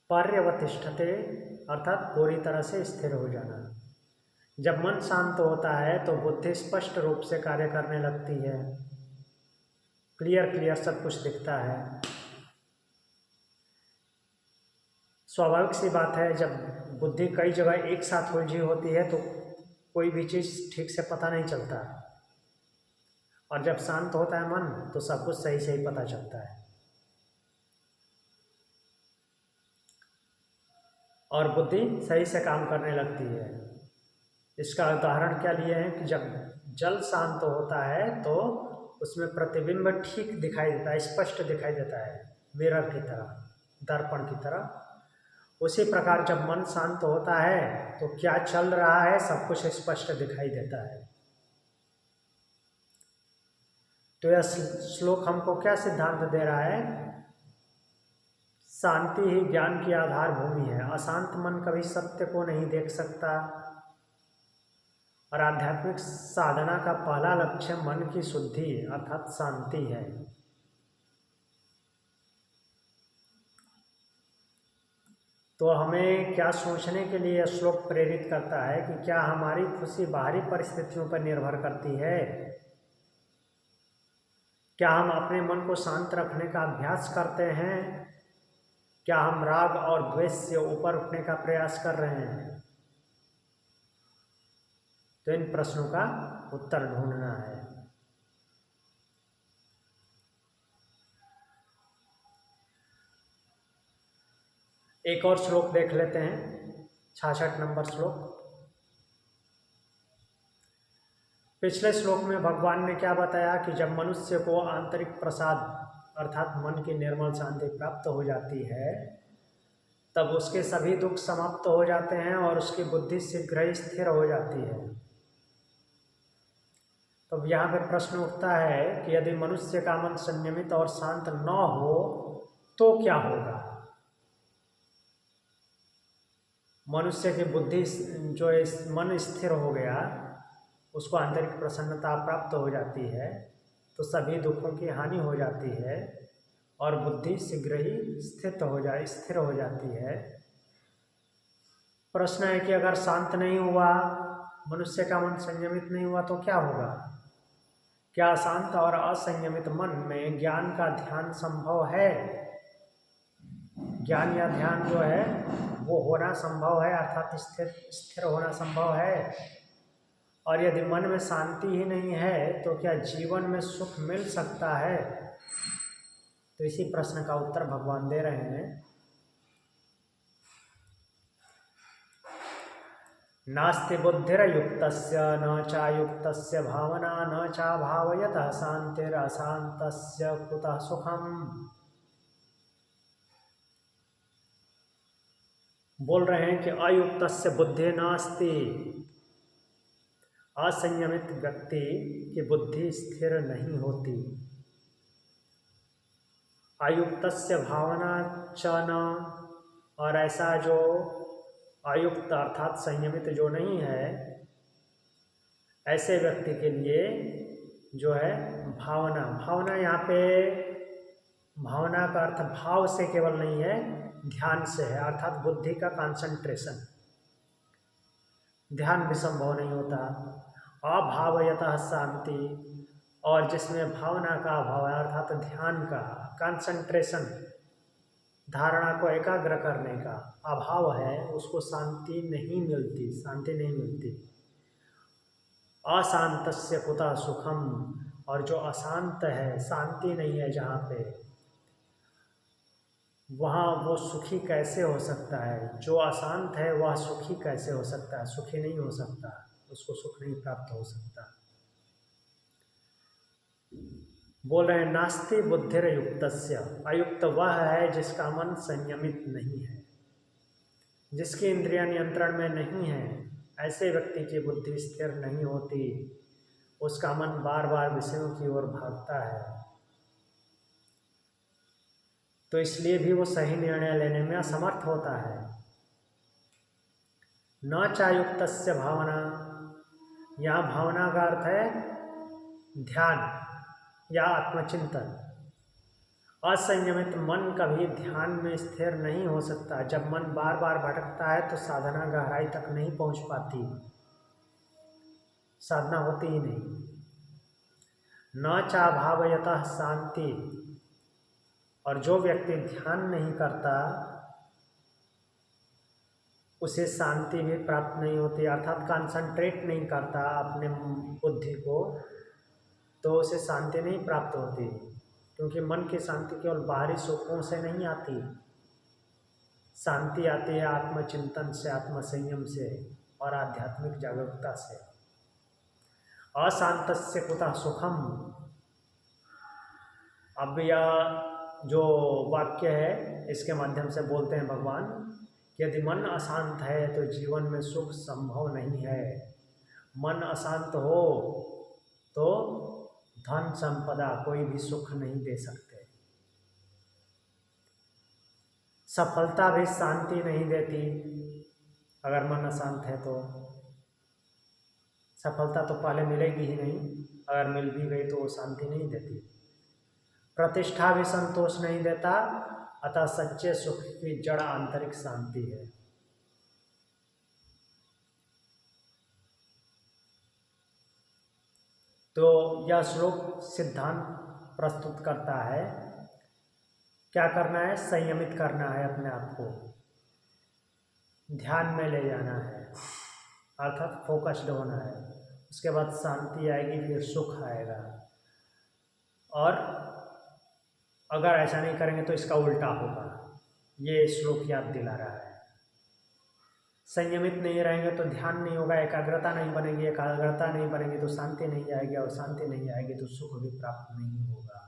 A: पर्यवतिष्ठते अर्थात पूरी तरह से स्थिर हो जाना। जब मन शांत होता है तो बुद्धि स्पष्ट रूप से कार्य करने लगती है, क्लियर सब कुछ दिखता है। स्वाभाविक सी बात है, जब बुद्धि कई जगह एक साथ उलझी होती है तो कोई भी चीज़ ठीक से पता नहीं चलता, और जब शांत होता है मन तो सब कुछ सही सही पता चलता है। और बुद्धि सही से काम करने लगती है। इसका उदाहरण क्या लिए हैं कि जब जल शांत होता है तो उसमें प्रतिबिंब ठीक दिखाई देता है, स्पष्ट दिखाई देता है, मिरर की तरह। दर्पण की तरह। उसी प्रकार जब मन शांत होता है तो क्या चल रहा है सब कुछ स्पष्ट दिखाई देता है। तो यह श्लोक हमको क्या सिद्धांत दे रहा है? शांति ही ज्ञान की आधार भूमि है। अशांत मन कभी सत्य को नहीं देख सकता और आध्यात्मिक साधना का पहला लक्ष्य मन की शुद्धि अर्थात शांति है। तो हमें क्या सोचने के लिए यह श्लोक प्रेरित करता है कि क्या हमारी खुशी बाहरी परिस्थितियों पर निर्भर करती है? क्या हम अपने मन को शांत रखने का अभ्यास करते हैं? क्या हम राग और द्वेष से ऊपर उठने का प्रयास कर रहे हैं? तो इन प्रश्नों का उत्तर ढूंढना है। एक और श्लोक देख लेते हैं, 66 नंबर श्लोक। पिछले श्लोक में भगवान ने क्या बताया कि जब मनुष्य को आंतरिक प्रसाद अर्थात मन की निर्मल शांति प्राप्त हो जाती है तब उसके सभी दुख समाप्त हो जाते हैं और उसकी बुद्धि शीघ्र ही स्थिर हो जाती है। तो यहाँ पे प्रश्न उठता है कि यदि मनुष्य का मन संयमित और शांत न हो तो क्या होगा? मनुष्य की बुद्धि जो इस मन स्थिर हो गया उसको आंतरिक प्रसन्नता प्राप्त हो जाती है तो सभी दुखों की हानि हो जाती है और बुद्धि शीघ्र ही स्थिर हो जाती है। प्रश्न है कि अगर शांत नहीं हुआ, मनुष्य का मन संयमित नहीं हुआ तो क्या होगा? क्या शांत और असंयमित मन में ज्ञान का ध्यान संभव है? ज्ञान या ध्यान जो है वो होना संभव है अर्थात स्थिर होना संभव है? और यदि मन में शांति ही नहीं है तो क्या जीवन में सुख मिल सकता है? तो इसी प्रश्न का उत्तर भगवान दे रहे हैं। नास्ति बुद्धिर्युक्तस्य न चायुक्तस्य भावना न चाभावयतः शांतिरशांतस्य कुतः सुखम। बोल रहे हैं कि अयुक्तस्य बुद्धि नास्ति, असंयमित व्यक्ति की बुद्धि स्थिर नहीं होती। अयुक्तस्य भावना च न, और ऐसा जो अयुक्त अर्थात संयमित जो नहीं है ऐसे व्यक्ति के लिए जो है भावना यहाँ पे भावना का अर्थ भाव से केवल नहीं है, ध्यान से है अर्थात बुद्धि का कंसंट्रेशन। ध्यान भी संभव नहीं होता। अभावयतः शांति, और जिसमें भावना का अभाव है अर्थात ध्यान का कंसंट्रेशन, धारणा को एकाग्र करने का अभाव है, उसको शांति नहीं मिलती। अशांतस्य कुतः सुखम, और जो अशांत है, शांति नहीं है जहाँ पे, वहाँ वो सुखी कैसे हो सकता है? जो अशांत है वह सुखी कैसे हो सकता है? सुखी नहीं हो सकता, उसको सुख नहीं प्राप्त हो सकता। बोल रहे हैं नास्ति बुद्धिर्युक्तस्य, अयुक्त वह है जिसका मन संयमित नहीं है, जिसकी इंद्रियां नियंत्रण में नहीं है। ऐसे व्यक्ति की बुद्धि स्थिर नहीं होती, उसका मन बार बार विषयों की ओर भागता है, तो इसलिए भी वो सही निर्णय लेने में असमर्थ होता है। न चायुक्तस्य भावना, यहाँ भावना का अर्थ है ध्यान या आत्मचिंतन। असंयमित मन कभी ध्यान में स्थिर नहीं हो सकता। जब मन बार बार भटकता है तो साधना गहराई तक नहीं पहुंच पाती, साधना होती ही नहीं। न चाभावयतः शांति, और जो व्यक्ति ध्यान नहीं करता उसे शांति भी प्राप्त नहीं होती अर्थात कंसंट्रेट नहीं करता अपने बुद्धि को, तो उसे शांति नहीं प्राप्त होती, क्योंकि मन की शांति केवल बाहरी सुखों से नहीं आती। शांति आती है आत्मचिंतन से, आत्मसंयम से और आध्यात्मिक जागरूकता से। अशांतस्य कुतः सुखम, अब यह जो वाक्य है इसके माध्यम से बोलते हैं भगवान कि यदि मन अशांत है तो जीवन में सुख संभव नहीं है। मन अशांत हो तो धन संपदा कोई भी सुख नहीं दे सकते। सफलता भी शांति नहीं देती। अगर मन अशांत है तो सफलता तो पहले मिलेगी ही नहीं, अगर मिल भी गई तो वो शांति नहीं देती। प्रतिष्ठा भी संतोष नहीं देता, अतः सच्चे सुख की जड़ आंतरिक शांति है। तो यह श्लोक सिद्धांत प्रस्तुत करता है क्या करना है, संयमित करना है, अपने आप को ध्यान में ले जाना है, अर्थात फोकस्ड होना है। उसके बाद शांति आएगी, फिर सुख आएगा। और अगर ऐसा नहीं करेंगे तो इसका उल्टा होगा, ये श्लोक याद दिला रहा है। संयमित नहीं रहेंगे तो ध्यान नहीं होगा, एकाग्रता नहीं बनेगी, एकाग्रता नहीं बनेगी तो शांति नहीं आएगी, और शांति नहीं आएगी तो सुख भी प्राप्त नहीं होगा।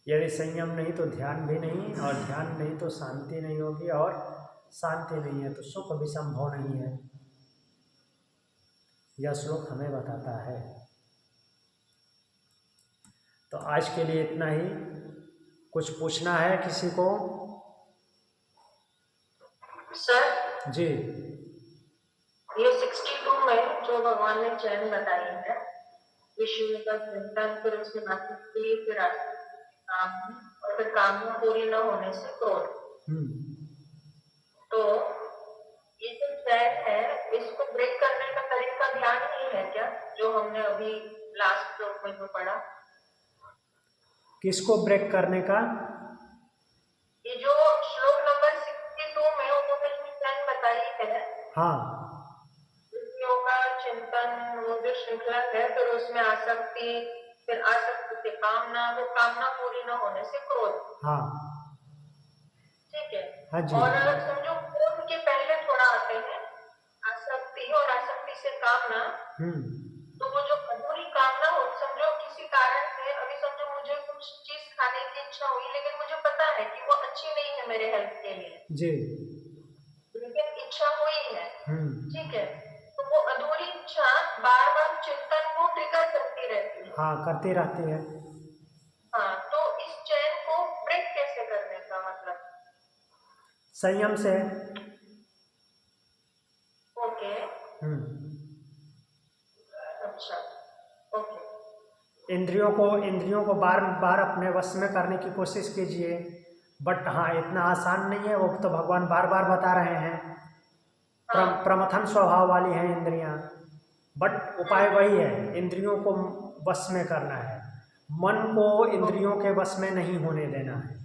A: यदि संयम नहीं तो ध्यान भी नहीं, और ध्यान नहीं तो शांति नहीं होगी, और शांति नहीं है तो सुख भी संभव नहीं है। यह श्लोक हमें बताता है। तो आज के लिए इतना ही। कुछ पूछना है किसी को?
B: सर
A: जी।
B: ये 62 में जो भगवान ने चैन बताई है, विश्व का चिंतन, फिर उसके नास्तिकी, फिर काम, और फिर कामना पूरी न होने से क्रोध। तो ये जो चैन है, इसको ब्रेक करने का तरीका ध्यान ही है क्या, जो हमने अभी लास्ट श्लोक में जो पढ़ा?
A: किसको ब्रेक करने का?
B: ये जो श्लोक नंबर 62 में उन्होंने चैन बताई है,
A: हाँ,
B: का चिंतन, वो जो श्रृंखला है, फिर उसमें आसक्ति, फिर आसक्ति से कामना, वो कामना पूरी न होने से क्रोध।
A: हाँ,
B: ठीक है।
A: हाँ जी।
B: और समझो क्रोध के पहले थोड़ा आते हैं आसक्ति, और आसक्ति से कामना। तो वो जो अधूरी कामना हो, समझो किसी कारण से, अभी समझो मुझे कुछ चीज खाने की इच्छा हुई, लेकिन मुझे पता है कि वो अच्छी नहीं है मेरे हेल्थ के लिए
A: जी,
B: लेकिन इच्छा हुई है। ठीक है। तो वो अधूरी इच्छा बार बार चिंतन को ट्रिगर करती रहती है।
A: हाँ, करती रहती है।
B: हाँ, तो इस चैन को ब्रेक कैसे करने का मतलब?
A: संयम से।
B: ओके। अच्छा, ओके।
A: इंद्रियों को बार बार अपने वश में करने की कोशिश कीजिए, बट हाँ, इतना आसान नहीं है। वो तो भगवान बार बार बता रहे हैं। प्रमथन स्वभाव वाली हैं इंद्रियां, बट उपाय वही है, इंद्रियों को वश में करना है, मन को इंद्रियों के वश में नहीं होने देना है।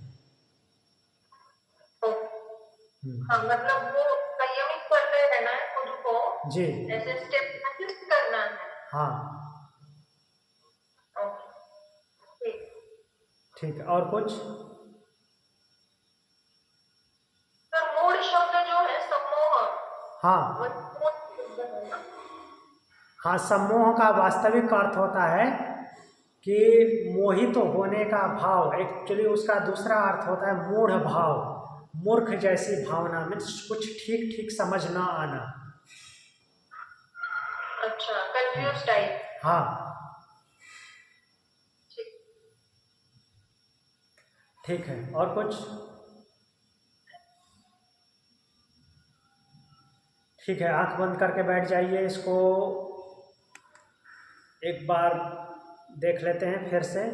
B: हाँ, मतलब वो संयमित करते रहना है खुद को
A: जी,
B: ऐसे स्टेप करना है।
A: हाँ, ठीक है। और कुछ?
B: सर, मूड शब्द जो है सम्मोह।
A: हाँ, हाँ, सम्मोह का वास्तविक अर्थ होता है कि मोहित होने का भाव। एक्चुअली उसका दूसरा अर्थ होता है मूढ़ भाव, मूर्ख जैसी भावना, मीन्स कुछ ठीक ठीक समझ ना आना।
B: अच्छा, कंफ्यूज टाइप।
A: हाँ, ठीक है। और कुछ? ठीक है, आंख बंद करके बैठ जाइए। इसको एक बार देख लेते हैं फिर से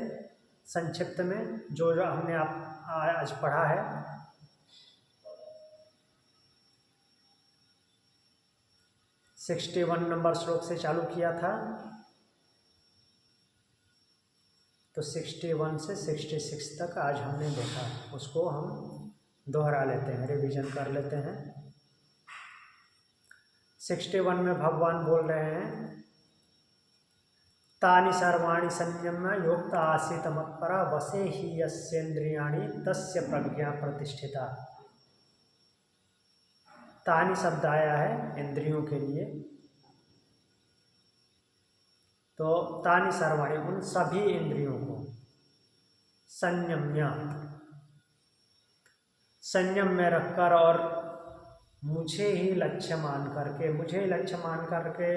A: संक्षिप्त में, जो जो हमने आज पढ़ा है। तो 61 नंबर श्लोक से चालू किया था, तो 61 से 66 तक आज हमने देखा। उसको हम दोहरा लेते हैं, रिवीजन कर लेते हैं। 61 में भगवान बोल रहे हैं, तानि सर्वाणि संयम्य योक्त आसीत मत्परा वसे ही यस्येन्द्रियाणि तस्य प्रज्ञा प्रतिष्ठिता। तानि शब्द आया है इंद्रियों के लिए। तो तानि सर्वाणि, उन सभी इंद्रियों को, संयम्य, संयम में रखकर और मुझे ही लक्ष्य मान करके, मुझे लक्ष्य मान करके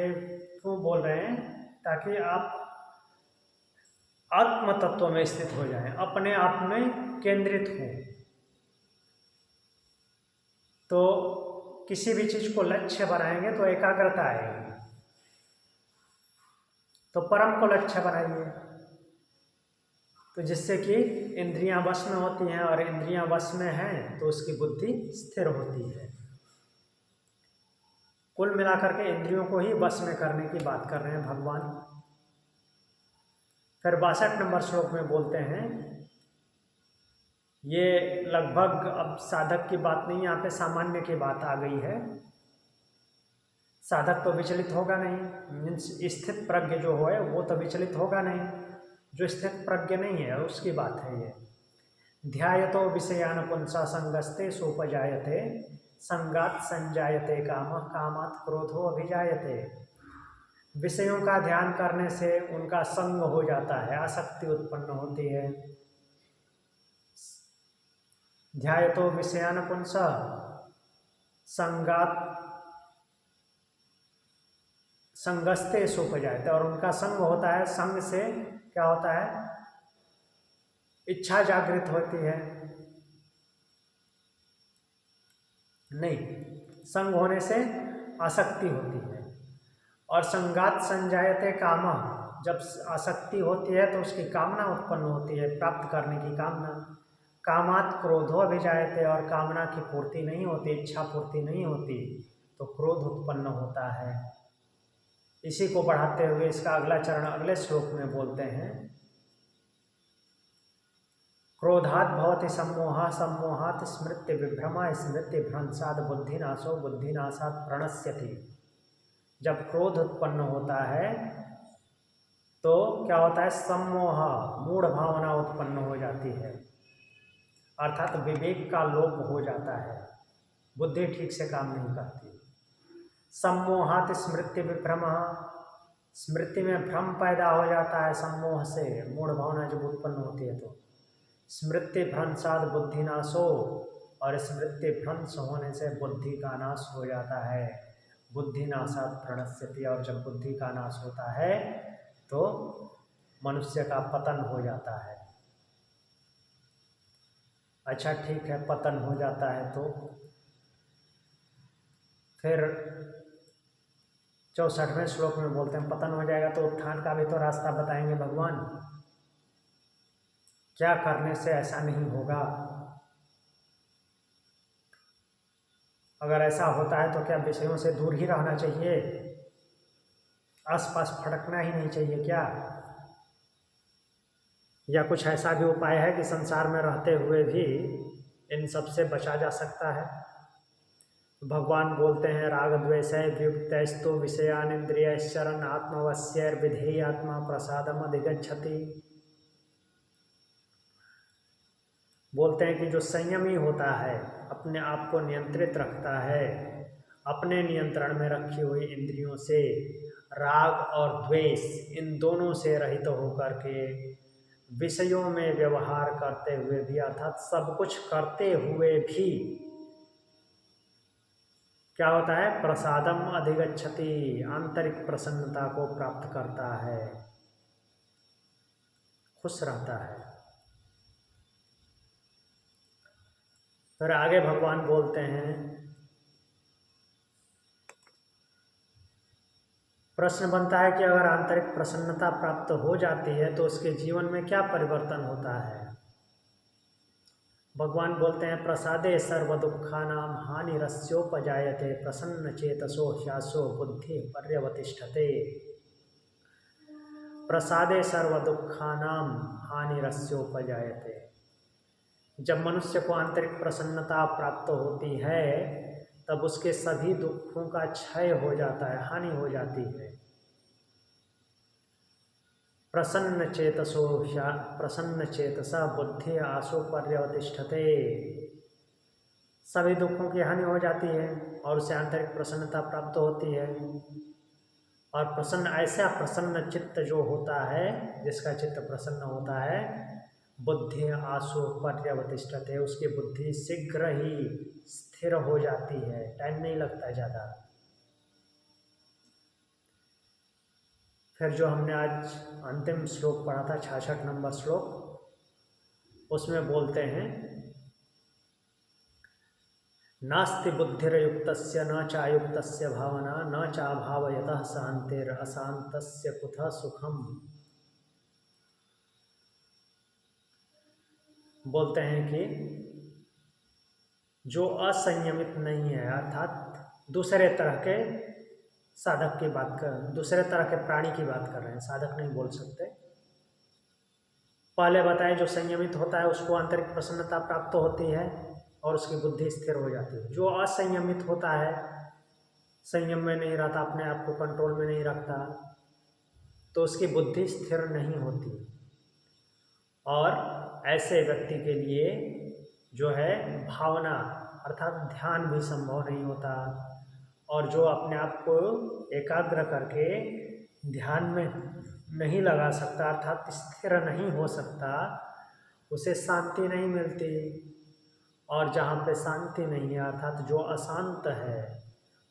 A: क्यों बोल रहे हैं, ताकि आप आत्म तत्व में स्थित हो जाएं, अपने आप में केंद्रित हो। तो किसी भी चीज को लक्ष्य बनाएंगे तो एकाग्रता आएगी। तो परम को लक्ष्य बनाइए, तो जिससे कि इंद्रियां वश में होती हैं, और इंद्रियां वश में हैं तो उसकी बुद्धि स्थिर होती है। कुल मिलाकर के इंद्रियों को ही वश में करने की बात कर रहे हैं भगवान। फिर 62 नंबर श्लोक में बोलते हैं, ये लगभग अब साधक की बात नहीं, यहाँ पे सामान्य की बात आ गई है। साधक तो विचलित होगा नहीं, मीन्स स्थित प्रज्ञ जो है वो तो विचलित होगा नहीं, जो स्थित प्रज्ञ नहीं है उसकी बात है ये। ध्यायतो विषयान पुंसा संगस्ते सोपजायते संगात संजायते काम कामात् क्रोधो अभिजायते। विषयों का ध्यान करने से उनका संग हो जाता है, आसक्ति उत्पन्न होती है। ध्यायतो विषयान पुंसा संगात संगस्ते सोपजायते, और उनका संग होता है, संग से क्या होता है, इच्छा जागृत होती है। नहीं, संग होने से आसक्ति होती है। और संगात संजायते काम, जब आसक्ति होती है तो उसकी कामना उत्पन्न होती है, प्राप्त करने की कामना। कामात् क्रोधो अभिजायते, और कामना की पूर्ति नहीं होती, इच्छा पूर्ति नहीं होती तो क्रोध उत्पन्न होता है। इसी को बढ़ाते हुए इसका अगला चरण अगले श्लोक में बोलते हैं, क्रोधात् भवति सम्मोहः सम्मोहात् स्मृति विभ्रमा स्मृति भ्रंशात् बुद्धिनाशो बुद्धिनाशात् प्रणश्यति। जब क्रोध उत्पन्न होता है तो क्या होता है, सम्मोह, मूढ़ भावना उत्पन्न हो जाती है, अर्थात विवेक का लोप हो जाता है, बुद्धि ठीक से काम नहीं करती। सम्मोहात् स्मृति विभ्रमः, स्मृति में भ्रम पैदा हो जाता है सम्मोह से, मूढ़ भावना जब उत्पन्न होती है तो। स्मृति भ्रंशात् बुद्धिनाशो, और स्मृति भ्रंश होने से बुद्धि का नाश हो जाता है। बुद्धिनाशात् प्रणश्यति, और जब बुद्धि का नाश होता है तो मनुष्य का पतन हो जाता है। अच्छा ठीक है, पतन हो जाता है तो फिर 64वें श्लोक में बोलते हैं, पतन हो जाएगा तो उत्थान का भी तो रास्ता बताएंगे भगवान, क्या करने से ऐसा नहीं होगा। अगर ऐसा होता है तो क्या विषयों से दूर ही रहना चाहिए, आसपास फटकना ही नहीं चाहिए क्या, या कुछ ऐसा भी उपाय है कि संसार में रहते हुए भी इन सब से बचा जा सकता है। भगवान बोलते हैं, राग द्वेषै वियुक्तैस्तु विषयान इंद्रियश्चरन् आत्मवश्यैर्विधेयात्मा प्रसादम अधिगच्छति। बोलते हैं कि जो संयमी होता है, अपने आप को नियंत्रित रखता है, अपने नियंत्रण में रखी हुई इंद्रियों से, राग और द्वेष इन दोनों से रहित होकर के विषयों में व्यवहार करते हुए भी, अर्थात सब कुछ करते हुए भी क्या होता है, प्रसादम अधिगच्छति, आंतरिक प्रसन्नता को प्राप्त करता है, खुश रहता है। फिर आगे भगवान बोलते हैं, प्रश्न बनता है कि अगर आंतरिक प्रसन्नता प्राप्त हो जाती है तो उसके जीवन में क्या परिवर्तन होता है। भगवान बोलते हैं, प्रसादे सर्व दुखानां हानिरस्योपजायते प्रसन्न चेतसो ह्यासो बुद्धि पर्यवतिष्ठते। प्रसादे सर्व दुखानां हानिरस्योपजायते, जब मनुष्य को आंतरिक प्रसन्नता प्राप्त होती है तब उसके सभी दुखों का क्षय हो जाता है, हानि हो जाती है। प्रसन्न चेतसा बुद्धि आशु पर्यवतिष्ठते, सभी दुखों की हानि हो जाती है और उसे आंतरिक प्रसन्नता प्राप्त होती है। और ऐसा प्रसन्न चित्त जो होता है, जिसका चित्त प्रसन्न होता है, बुद्धि आसु पर्यवतिष्ठते, उसकी बुद्धि शीघ्र ही स्थिर हो जाती है, टाइम नहीं लगता ज़्यादा। फिर जो हमने आज अंतिम श्लोक पढ़ा था 66 नंबर श्लोक, उसमें बोलते हैं नास्ति बुद्धिर्युक्तस्य न चायुक्तस्य भावना न चाभावयतः शांतिर अशांतस्य कुतः सुखम। बोलते हैं कि जो असंयमित नहीं है, अर्थात दूसरे तरह के साधक की बात कर, दूसरे तरह के प्राणी की बात कर रहे हैं, साधक नहीं बोल सकते। पहले बताएं जो संयमित होता है उसको आंतरिक प्रसन्नता प्राप्त होती है और उसकी बुद्धि स्थिर हो जाती है। जो असंयमित होता है, संयम में नहीं रहता, अपने आप को कंट्रोल में नहीं रखता, तो उसकी बुद्धि स्थिर नहीं होती और ऐसे व्यक्ति के लिए जो है भावना अर्थात ध्यान भी संभव नहीं होता और जो अपने आप को एकाग्र करके ध्यान में नहीं लगा सकता अर्थात स्थिर नहीं हो सकता, उसे शांति नहीं मिलती। और जहाँ पे शांति नहीं है अर्थात जो अशांत है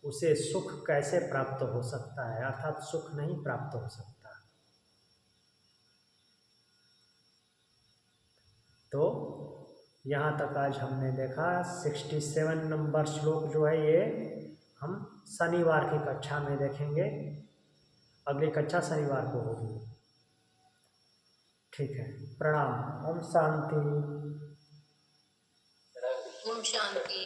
A: उसे सुख कैसे प्राप्त हो सकता है, अर्थात सुख नहीं प्राप्त हो सकता। तो यहाँ तक आज हमने देखा। 67 नंबर श्लोक जो है ये हम शनिवार की कक्षा में देखेंगे, अगली कक्षा शनिवार को होगी। ठीक है, प्रणाम। ओम शांति।
B: ओम शांति।